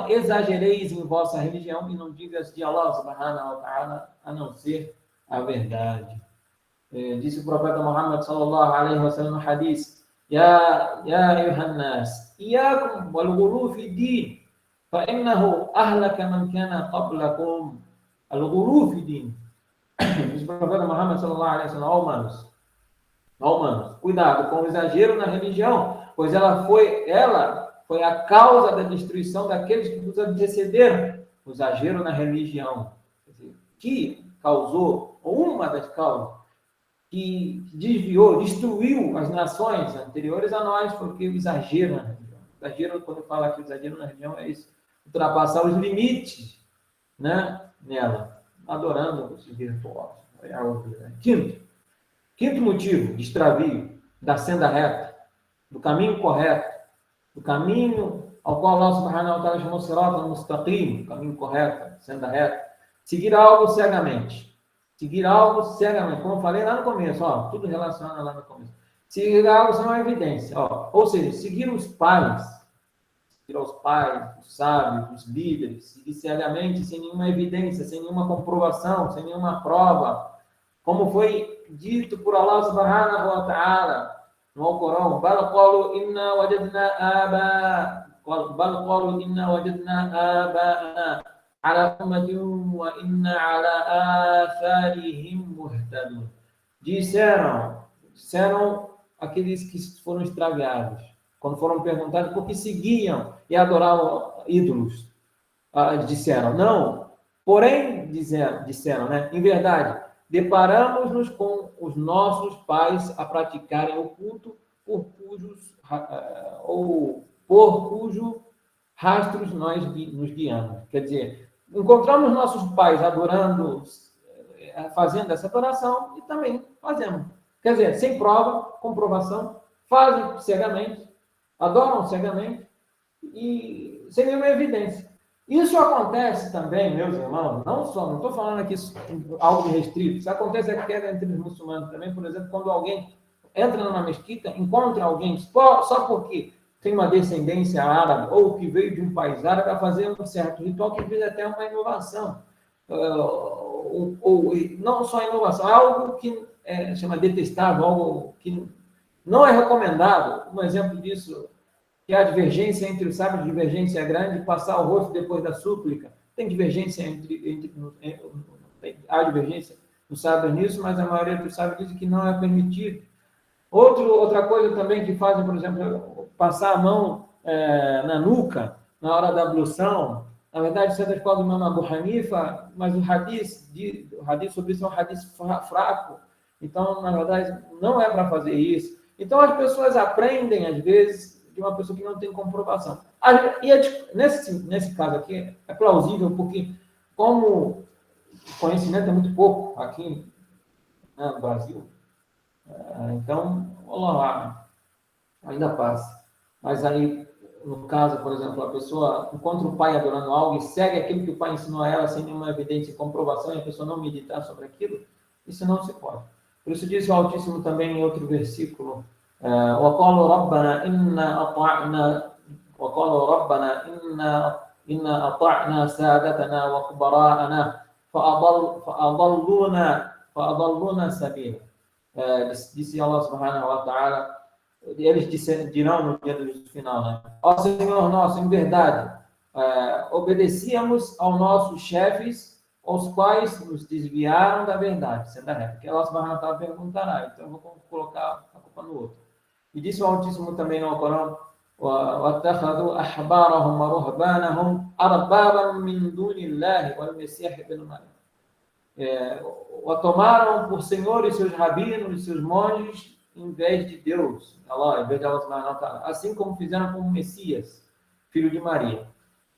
exagereis em vossa religião e não digas de Allah subhanahu wa ta'ala a não ser a verdade. Disse o profeta Muhammad sallallahu alaihi wa sallam no hadith: Ya ayuhan nas, iyakum wal ghulu fi din, fa innahu ahlaka man kana qablakum. Al-ghulu fi din. Diz o profeta Muhammad sallallahu alaihi wa sallam: ó humanos, cuidado com o exagero na religião, pois ela foi a causa da destruição daqueles que nos antecederam. O exagero na religião, que causou, ou uma das causas, que desviou, destruiu as nações anteriores a nós, porque o exagero na religião. Exagero, quando eu falo aqui exagero na religião, é isso, ultrapassar os limites, né, nela, adorando os virtuosos. Quinto motivo de extravio da senda reta, do caminho correto, do caminho ao qual Allah subhanahu wa ta'ala chamou Sirat al-Mustaqim, caminho correto, senda reta, seguir algo cegamente. Seguir algo cegamente, como eu falei lá no começo, ó, tudo relacionado lá no começo. Seguir algo sem uma evidência, ó, ou seja, seguir os pais, os sábios, os líderes, seguir cegamente, sem nenhuma evidência, sem nenhuma comprovação, sem nenhuma prova, como foi dito por Allah subhanahu wa ta'ala no Alcorão: bal qalu inna wajadna aba'ana ala ummatin wa inna ala atharihim muhtadun. Disseram aqueles que foram extraviados, quando foram perguntados por que seguiam e adoravam ídolos, disseram, não, porém, disseram, né, em verdade, deparamos-nos com os nossos pais a praticarem o culto por cujo rastros nós nos guiamos. Quer dizer, encontramos nossos pais adorando, fazendo essa adoração e também fazemos. Quer dizer, sem prova, comprovação, fazem cegamente, adoram cegamente e sem nenhuma evidência. Isso acontece também, meus irmãos, não estou falando aqui algo restrito, isso acontece aqui entre os muçulmanos também, por exemplo, quando alguém entra numa mesquita, encontra alguém só porque tem uma descendência árabe ou que veio de um país árabe a fazer um certo ritual que fez até uma inovação, ou não só inovação, algo que chama detestável, algo que não é recomendado. Um exemplo disso, que há divergência entre os sábios, divergência grande, passar o rosto depois da súplica. Tem divergência há divergência nos sábios nisso, mas a maioria dos sábios diz que não é permitido. Outra coisa também que fazem, por exemplo, passar a mão na nuca na hora da ablução. Na verdade, isso é da escola do Imam Abu Hanifa, mas o hadith sobre isso é um hadith fraco. Então, na verdade, não é para fazer isso. Então, as pessoas aprendem, às vezes, de uma pessoa que não tem comprovação. E nesse caso aqui, é plausível, porque como o conhecimento é muito pouco aqui, né, no Brasil, então, Allah ainda passa. Mas aí, no caso, por exemplo, a pessoa encontra o pai adorando algo e segue aquilo que o pai ensinou a ela sem nenhuma evidência e comprovação, e a pessoa não meditar sobre aquilo, isso não se pode. Por isso diz o Altíssimo também em outro versículo: وقالوا ربنا إنا أطعنا سادتنا وكبراءنا فأضلونا السبيل. Disse Allah subhanahu wa ta'ala, eles dirão no dia do juízo final, né? Ó Senhor nosso, em verdade, obedecíamos aos nossos chefes, os quais nos desviaram da verdade, sendo a reta. Que Allah subhanahu wa ta'ala perguntará, então eu vou colocar a culpa no outro. E disse o Altíssimo também no Alcorão: وَاتَّخَذُوا أَحْبَارَهُمْ وَرُهْبَانَهُمْ أَرْبَابًا مِنْ دُونِ اللَّهِ وَالْمَسِيحِ ابْنُ مَرْيَمَ. O tomaram por senhores seus rabinos e seus monges em vez de Deus, Allah, em vez de Allah subhanahu wa ta'ala, assim como fizeram com o Messias, filho de Maria.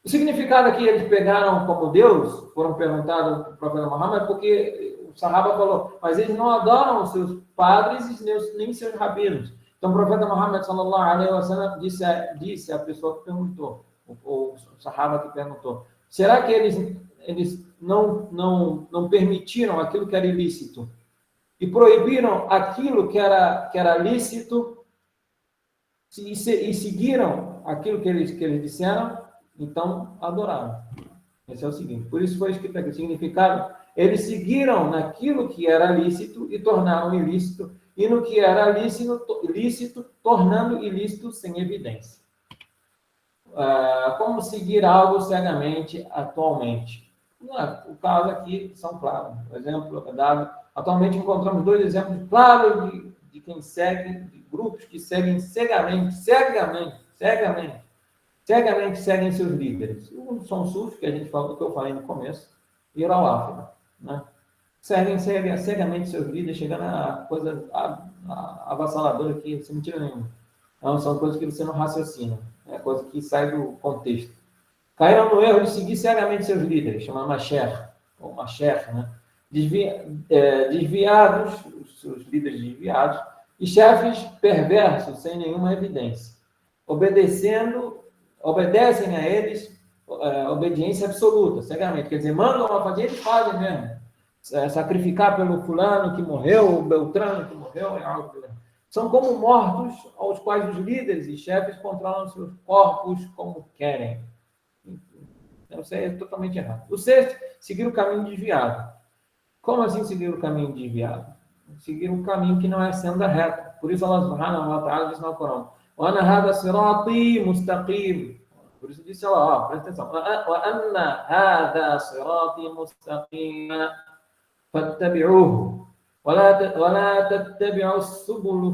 O significado aqui eles pegaram como Deus, foram perguntados para o profeta Muhammad, porque o Sahaba falou, mas eles não adoram os seus padres nem seus rabinos. Então o profeta Muhammad sallallahu alaihi wasallam disse à pessoa que perguntou, o Sahaba que perguntou, será que eles não permitiram aquilo que era ilícito e proibiram aquilo que era lícito e seguiram aquilo que eles disseram? Então adoraram. Esse é o seguinte. Por isso foi escrito aqui o significado. Eles seguiram naquilo que era lícito e tornaram ilícito, e no que era lícito tornando ilícito sem evidência. Como seguir algo cegamente atualmente? O caso aqui são claros. O exemplo é dado. Atualmente encontramos 2 exemplos claros de quem segue, de grupos que seguem cegamente seguem seus líderes. O São Suf, que eu falei no começo, e o Rawafida, né? Seguem cegamente seus líderes, chegando a coisas avassaladoras que, sem mentira nenhuma, não são coisas que você não raciocina, é coisa que sai do contexto. Caíram no erro de seguir cegamente seus líderes, chamado Masher, ou Masher, né? Desviados, seus líderes desviados, e chefes perversos, sem nenhuma evidência, obedecem a eles obediência absoluta, cegamente. Quer dizer, mandam a fazer, eles fazem mesmo. Sacrificar pelo fulano que morreu, o Beltrano que morreu, é algo. São como mortos aos quais os líderes e chefes controlam seus corpos como querem. Então, isso é totalmente errado. O 6º, seguir o caminho desviado. Como assim seguir o caminho desviado? Seguir um caminho que não é senda reta. Por isso Allah subhanahu wa ta'ala diz no Corão: وَأَنَّ هَذَا صِرَاطِي مُسْتَقِيمٌ. Por isso disse Allah, presta atenção. وَأَنَّ هَذَا صِرَاطِي مُسْتَقِيمٌ فَاتَّبِعُوهُ وَلَا تَتَّبِعُوا السُّبُلَ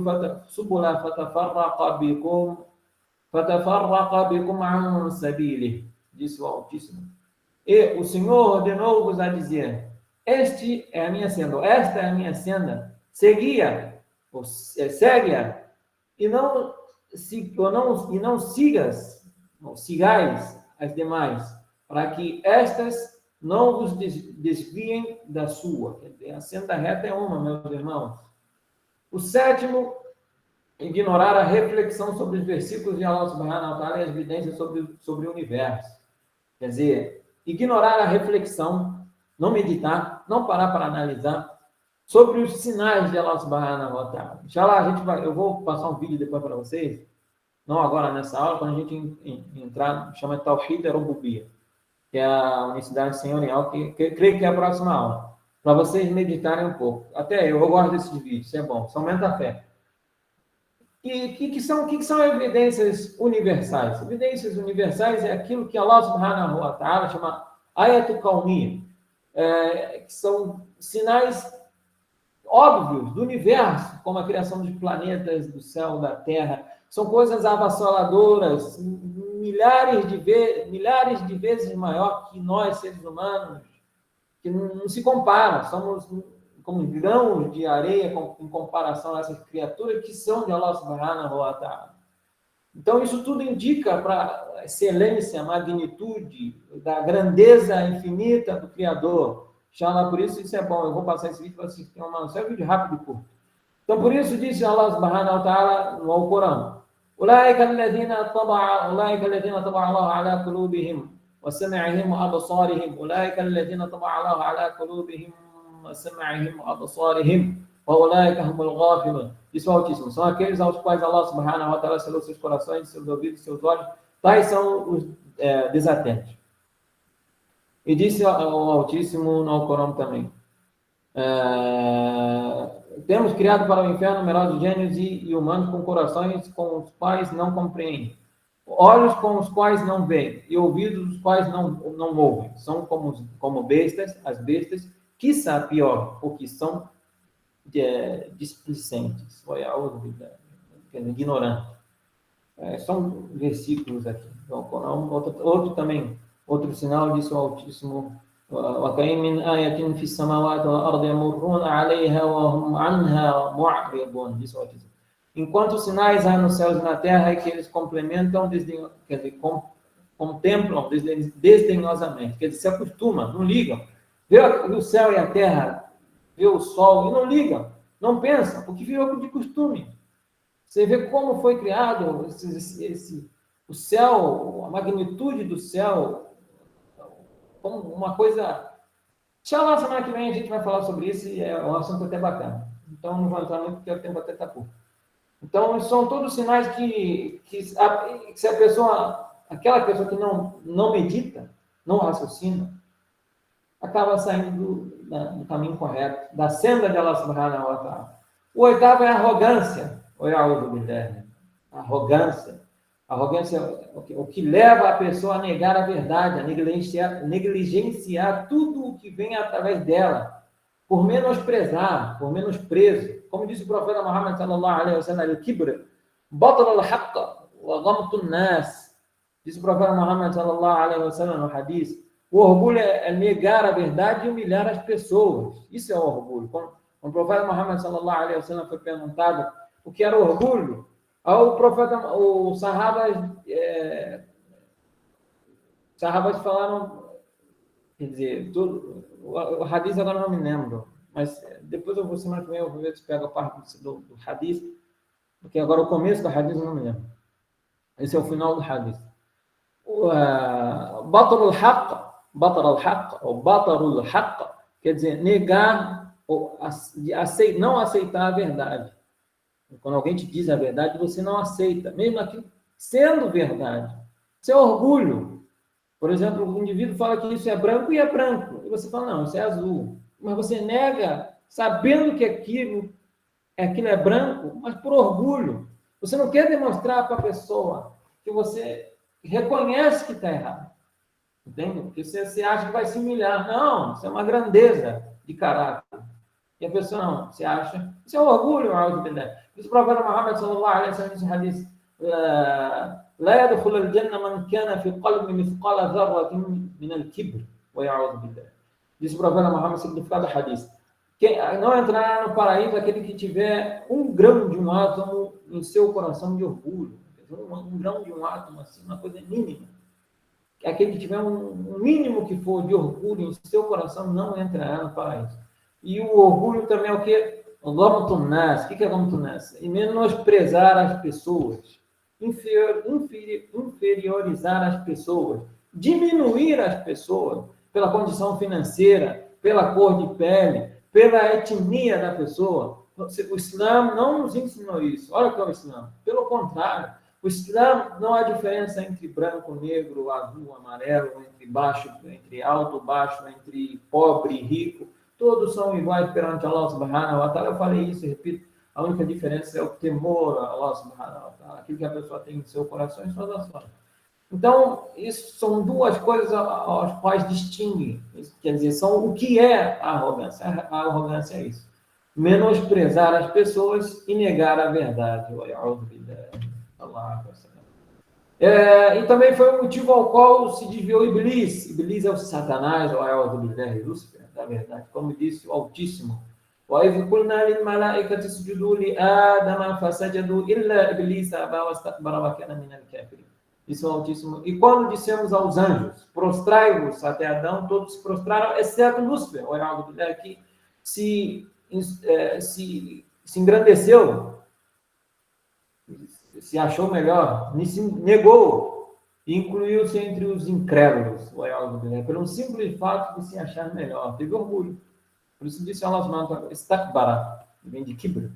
فَتَفَرَّقَ بِكُمْ عَنْ سَبِيلِهِ. Disse o Altíssimo. E o Senhor ordenou-vos a dizer: este é a minha senda, esta é a minha senda, segue-a e não sigais as demais, para que estas não vos desviem da sua. A senda reta é uma, meus irmãos. O 7º, ignorar a reflexão sobre os versículos de Allah subhanahu wa ta'ala e as evidências sobre o universo. Quer dizer, ignorar a reflexão, não meditar, não parar para analisar sobre os sinais de Allah subhanahu wa ta'ala. Inshallah, eu vou passar um vídeo depois para vocês, não agora nessa aula, quando a gente entrar, chama Tawhid Rububiyyah, que é a unicidade senhorial, que creio que é a próxima aula, para vocês meditarem um pouco. Até eu gosto desses vídeos, isso é bom, isso aumenta a fé. E o que são evidências universais? Evidências universais é aquilo que Allah subhanahu wa ta'ala chama Ayatul Kawniyya, que são sinais óbvios do universo, como a criação de planetas, do céu, da terra. São coisas avassaladoras, milhares de vezes maior que nós, seres humanos, que não se comparam. Somos como grãos de areia em comparação a essas criaturas que são de Allah subhanahu wa ta'ala. Então, isso tudo indica para a excelência, a magnitude, da grandeza infinita do Criador. Inshallah, por isso é bom. Eu vou passar esse vídeo para vocês terem uma noção. É um vídeo rápido e curto. Então, por isso disse Allah subhanahu wa ta'ala no Alcorão: أولئك الذين طبع الله على قلوبهم وسمعهم وأبصارهم أولئك الذين طبع الله على قلوبهم وسمعهم وأبصارهم وأولئك هم الغافلون. Isso é o Altíssimo. São aqueles aos quais Allah subhanahu wa ta'ala selou seus corações, seus ouvidos, seus olhos. Tais são os desatentos. E disse o Altíssimo no Alcorão também: temos criado para o inferno numerosos gênios e humanos com corações com os quais não compreendem, olhos com os quais não veem e ouvidos os quais não ouvem. São como bestas, as bestas, quiçá pior, porque são displicentes, ignorantes. São versículos aqui. Então, outro sinal disso, o Altíssimo: وَكَأَيِّن مِّنْ آيَةٍ فِي السَّمَاوَاتِ وَالْأَرْضِ يَمُرُّونَ عَلَيْهَا وَهُمْ عَنْهَا مُعْرِضُونَ. Diz o Altíssimo: enquanto sinais há nos céus e na terra, e que eles complementam, contemplam desdenhosamente, quer dizer, se acostumam, não ligam. Vê o céu e a terra, vê o sol e não ligam, não pensam, porque virou de costume. Você vê como foi criado o céu, a magnitude do céu, como uma coisa... Inshallah, semana que vem a gente vai falar sobre isso e é um assunto até bacana. Então, não vou entrar muito porque o tempo até está curto. Então, são todos sinais que se a pessoa, aquela pessoa que não medita, não raciocina, acaba saindo do caminho correto, da senda de Allah subhanahu wa ta'ala. O oitavo é a arrogância. Arrogância. Arrogância é o que leva a pessoa a negar a verdade, a negligenciar tudo o que vem através dela, por menosprezar, por menosprezo. Como disse o profeta Muhammad sallallahu alaihi wasallam, al-kibr, batal al-haqq wa ghamtu an-nas. Disse o profeta Muhammad sallallahu alaihi wasallam no hadith, o orgulho é negar a verdade e humilhar as pessoas. Isso é o orgulho. Quando o profeta Muhammad sallallahu alaihi wasallam foi perguntado o que era orgulho, os sahabas falaram, quer dizer, o hadith agora não me lembro, mas depois eu vou semana que vem eu vou ver se pego a parte do hadith, porque agora o começo do hadith eu não me lembro. Esse é o final do hadith. Batar al-haqq, ou batarul haqq, quer dizer, negar, não aceitar a verdade. Quando alguém te diz a verdade, você não aceita, mesmo aquilo sendo verdade. Isso é orgulho. Por exemplo, o indivíduo fala que isso é branco e é branco. E você fala, não, isso é azul. Mas você nega, sabendo que aquilo é branco, mas por orgulho. Você não quer demonstrar para a pessoa que você reconhece que está errado. Entende? Porque você acha que vai se humilhar. Não, isso é uma grandeza de caráter. E a pessoa não, você acha... Isso é orgulho, diz o profeta Muhammad sallallahu alaihi wasallam nesse hadith, لا يدخل الجنة من كان في قلبه مثقال ذرة من الكبر ويعوذ بالله. Diz o profeta Muhammad, significado do hadith. Não entrará no paraíso aquele que tiver um grão de um átomo em seu coração de orgulho. Um grão de um átomo, assim, uma coisa mínima. Aquele que tiver um mínimo que for de orgulho em seu coração não entrará no paraíso. E o orgulho também é o quê? O Ghamtunas. O que é Ghamtunas? E menosprezar as pessoas. Inferiorizar as pessoas. Diminuir as pessoas pela condição financeira, pela cor de pele, pela etnia da pessoa. O Islã não nos ensinou isso. Olha o que é o Islã. Pelo contrário, o Islã não há diferença entre branco, negro, azul, amarelo, entre alto, baixo, entre pobre e rico. Todos são iguais perante Allah subhanahu wa ta'ala. Eu falei isso e repito. A única diferença é o temor a Allah subhanahu wa ta'ala. Aquilo que a pessoa tem em seu coração e suas ações. Então, isso são duas coisas às quais distinguem. Quer dizer, são o que é a arrogância. A arrogância é isso. Menosprezar as pessoas e negar a verdade. E também foi o motivo ao qual se desviou Iblis. Iblis é o Satanás, Lúcifer, na verdade. Como disse o Altíssimo. وَإِذْ قُلْنَا لِلْمَلَائِكَةِ اسْجُدُوا لِآدَمَ فَسَجَدُوا إِلَّا إِبْلِيسَ أَبَى وَاسْتَكْبَرَ وَكَانَ مِنَ الْكَافِرِينَ. Isso é o Altíssimo. E quando dissemos aos anjos, prostrai-vos até Adão, todos se prostraram, exceto Lúcifer, que se engrandeceu, se achou melhor, se negou e incluiu-se entre os incrédulos, pelo simples fato de se achar melhor. Teve orgulho. Por isso disse Allah, Istakbara, vem de Kibr.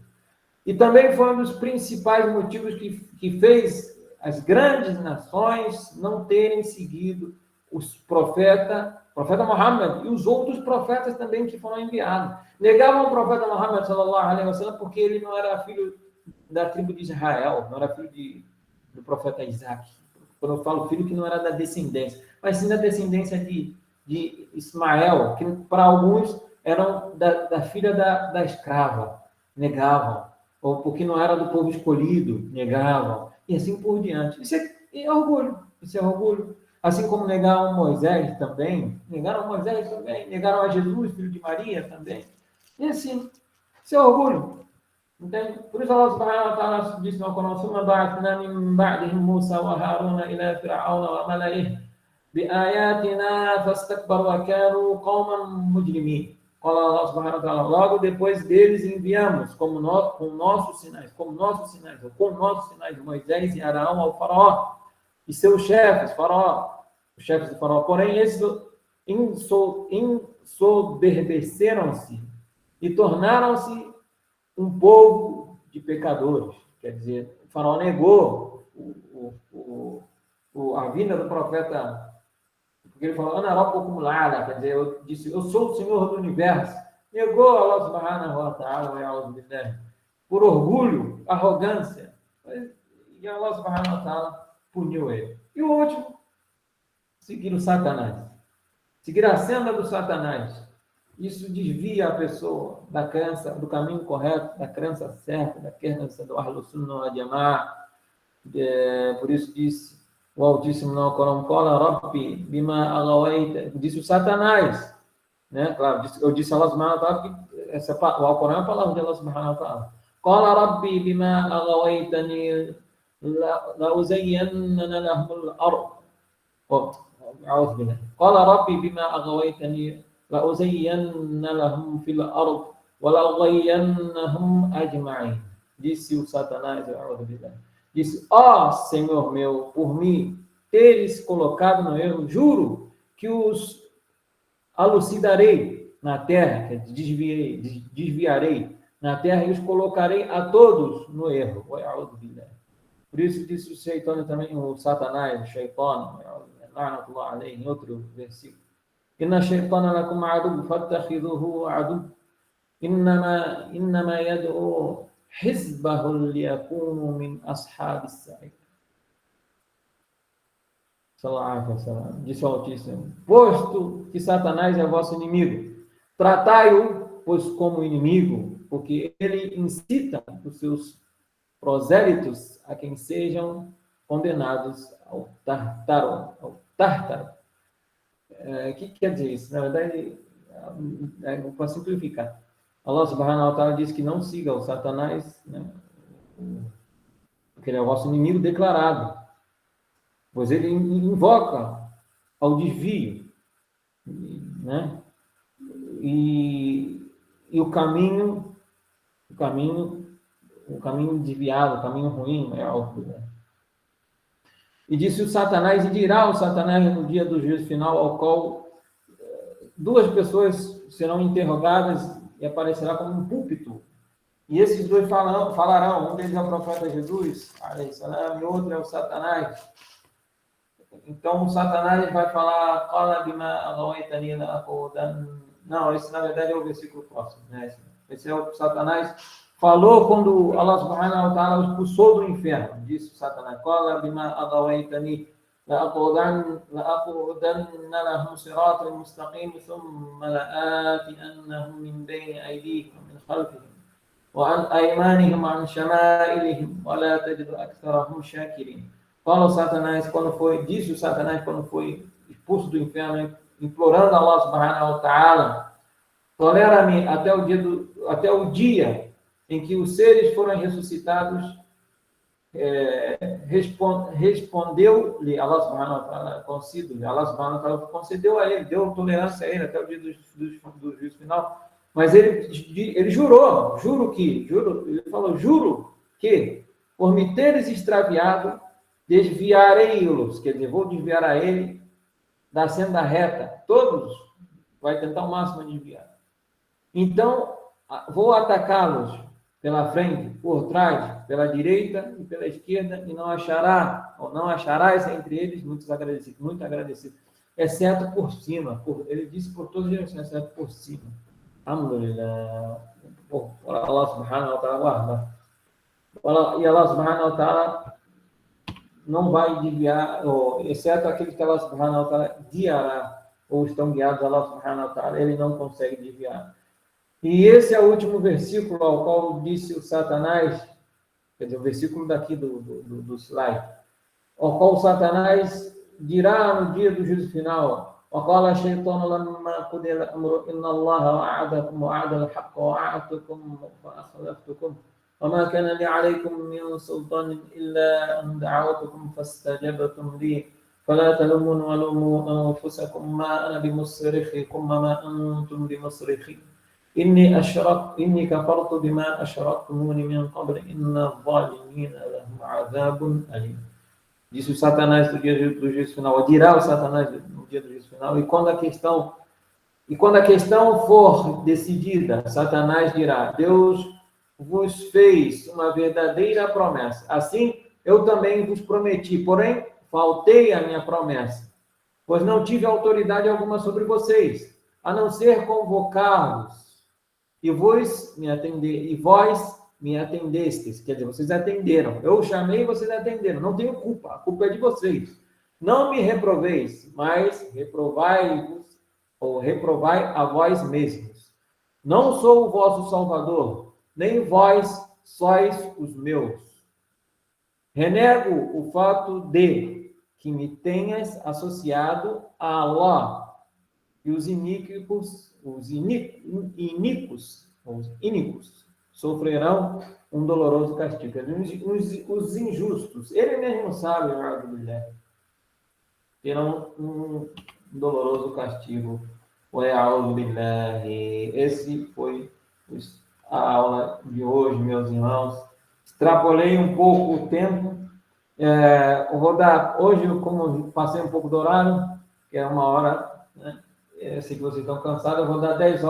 E também foi um dos principais motivos que fez as grandes nações não terem seguido os profeta Muhammad e os outros profetas também que foram enviados. Negavam o profeta Muhammad sallallahu alaihi wasallam porque ele não era filho da tribo de Israel, não era filho do profeta Isaac. Quando eu falo filho, que não era da descendência, mas sim da descendência de Ismael, que para alguns eram da filha da escrava, negavam. Ou porque não era do povo escolhido, negavam. E assim por diante. Isso é orgulho. Isso é orgulho. Assim como negaram Moisés também. Negaram a Jesus, filho de Maria também. E assim, isso é orgulho. Entende? Por isso Allah subhanahu wa ta'ala disse no Corão: ثم بعثنا من بعدهم موسى وهارون إلى فرعون وملئه بآياتنا فاستكبروا وكانوا قوما مجرمين. Fala Allah subhanahu wa ta'ala: logo depois deles enviamos com nossos sinais, Moisés e Arão ao faraó e seus chefes, os chefes do faraó. Porém, esses ensoberbeceram-se e tornaram-se um povo de pecadores. Quer dizer, o faraó negou a vinda do profeta, porque ele falou: Ana rabbukum la'ala, quer dizer, eu disse, eu sou o Senhor do universo. Negou Allah subhanahu wa ta'ala por orgulho, arrogância. E Allah subhanahu wa ta'ala puniu ele. E o último, seguir o Satanás. Seguir a senda do Satanás. Isso desvia a pessoa da crença, do caminho correto, da crença certa, da crença do Ahlus Sunnah wal Jama'ah. Por isso disse o Altíssimo no Corão: Qala Rabbi bima aghawaita. Disse o Satanás, né? Claro, eu disse Allah subhanahu wa ta'ala, que o Alcorão é a palavra de Allah subhanahu wa ta'ala. Qala Rabbi bima aghawaitani la uzayyanna lahum al-ard. أعوذ بالله. قال ربي بما أغويتني لأزين لهم في الأرض ولأغوينهم أجمعين. Disse o Satanás, disse: Senhor meu, por mim teres colocado no erro, juro que os alucidarei na terra, que desviarei na terra e os colocarei a todos no erro. Por isso disse o Shaitã também, o Satanás, o Shaitã, em outro versículo: Inna shaitana lakum adu fattakhidhuhu adu innama yad'u hizbahu liyakunu min ashabis sa'ir. Disse o Altíssimo: posto que Satanás é vosso inimigo, tratai-o, pois, como inimigo, porque ele incita os seus prosélitos a quem sejam condenados ao Tártaro. O que quer dizer isso? Na verdade, para simplificar, Allah subhanahu wa ta'ala diz que não siga o Satanás, né? Porque ele é o vosso inimigo declarado, pois ele invoca ao desvio, né? E o caminho desviado, o caminho ruim é algo, né? E disse o Satanás, e dirá o Satanás no dia do juízo final, ao qual duas pessoas serão interrogadas e aparecerá como um púlpito. E esses dois falarão, um deles é o profeta Jesus, e o outro é o Satanás. Então o Satanás vai falar: não, esse na verdade é o versículo próximo, né? Esse é o Satanás. Falou quando Allah subhanahu wa ta'ala o expulsou do inferno. Disse o Satanás: Qala bima aghawaitani la'aqudanna lahum siratan mustaqim thumma la'atiyannahum min bayni aydihim wa min khalfihim wa an aymanihim wa an shama'ilihim wa la tajidu aktharahum shakirin. Disse o Satanás quando foi expulso do inferno, implorando a Allah subhanahu wa ta'ala: tolera-me até o dia em que os seres foram ressuscitados. Respondeu-lhe Allah subhanahu wa ta'ala, Allah subhanahu wa ta'ala concedeu a ele, deu tolerância a ele até o dia do juízo final. Mas ele jurou, ele falou: juro que, por me teres extraviado, desviarei-los, quer dizer, vou desviar a ele da senda reta, todos, vai tentar o máximo desviar. Então, vou atacá-los pela frente, por trás, pela direita e pela esquerda, e não acharás entre eles muito agradecido, exceto por cima. Ele disse por todas as direções, exceto por cima. Alhamdulillah. Allah subhanahu wa ta'ala guarda. E Allah subhanahu wa ta'ala não vai desviar, exceto aqueles que Allah subhanahu wa ta'ala guiará, ou estão guiados a Allah subhanahu wa ta'ala, ele não consegue desviar. E esse é o último versículo ao qual disse o Satanás, quer dizer, o versículo daqui do slide, ao qual o Satanás dirá no dia do juízo final: وَقَالَ الشَّيْطَانُ لَمَّا قُضِيَ الْأَمْرُ إِنَّ اللَّهَ وَعَدَكُمْ وَعْدَ الْحَقِّ وَوَعَدتُكُمْ فَأَخْلَفْتُكُمْ وما كان لي عليكم من سلطان إلا أن دعوتكم فاستجبتم لي فلا تلومون ولوموا أنفسكم ما أنا بمصرخكم وما أنتم بمصرخي إني كفرت بما أشركتموني من قبل إن الظالمين لهم عذاب أليم. Disse o Satanás do juízo final, ou dirá o Satanás no dia do juízo final, e quando a questão for decidida, Satanás dirá: Deus vos fez uma verdadeira promessa. Assim, eu também vos prometi, porém, faltei a minha promessa, pois não tive autoridade alguma sobre vocês, a não ser convocá-los, e vós me atendestes, quer dizer, vocês atenderam. Eu chamei e vocês atenderam. Não tenho culpa, a culpa é de vocês. Não me reproveis, mas reprovai-vos, ou reprovai a vós mesmos. Não sou o vosso Salvador, nem vós sois os meus. Renego o fato de que me tenhas associado a Allah, e os iníquos sofrerão um doloroso castigo. Os injustos, ele mesmo sabe, terão um doloroso castigo. Esse foi a aula de hoje, meus irmãos. Extrapolei um pouco o tempo. Eu vou dar, hoje, como passei um pouco do horário, que é 1 hora, né? Eu sei que vocês estão cansados, eu vou dar 10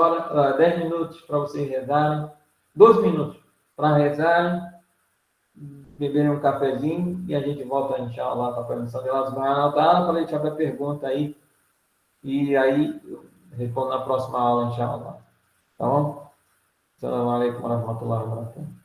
minutos para vocês rezarem, 2 minutos para rezarem, beberem um cafezinho e a gente volta, inshallah, com a permissão de Allah subhanahu wa ta'ala, para deixar a pergunta aí, e aí eu respondo na próxima aula, inshallah. Tá bom? Assalamu alaikum wa rahmatullahi wa barakatuh.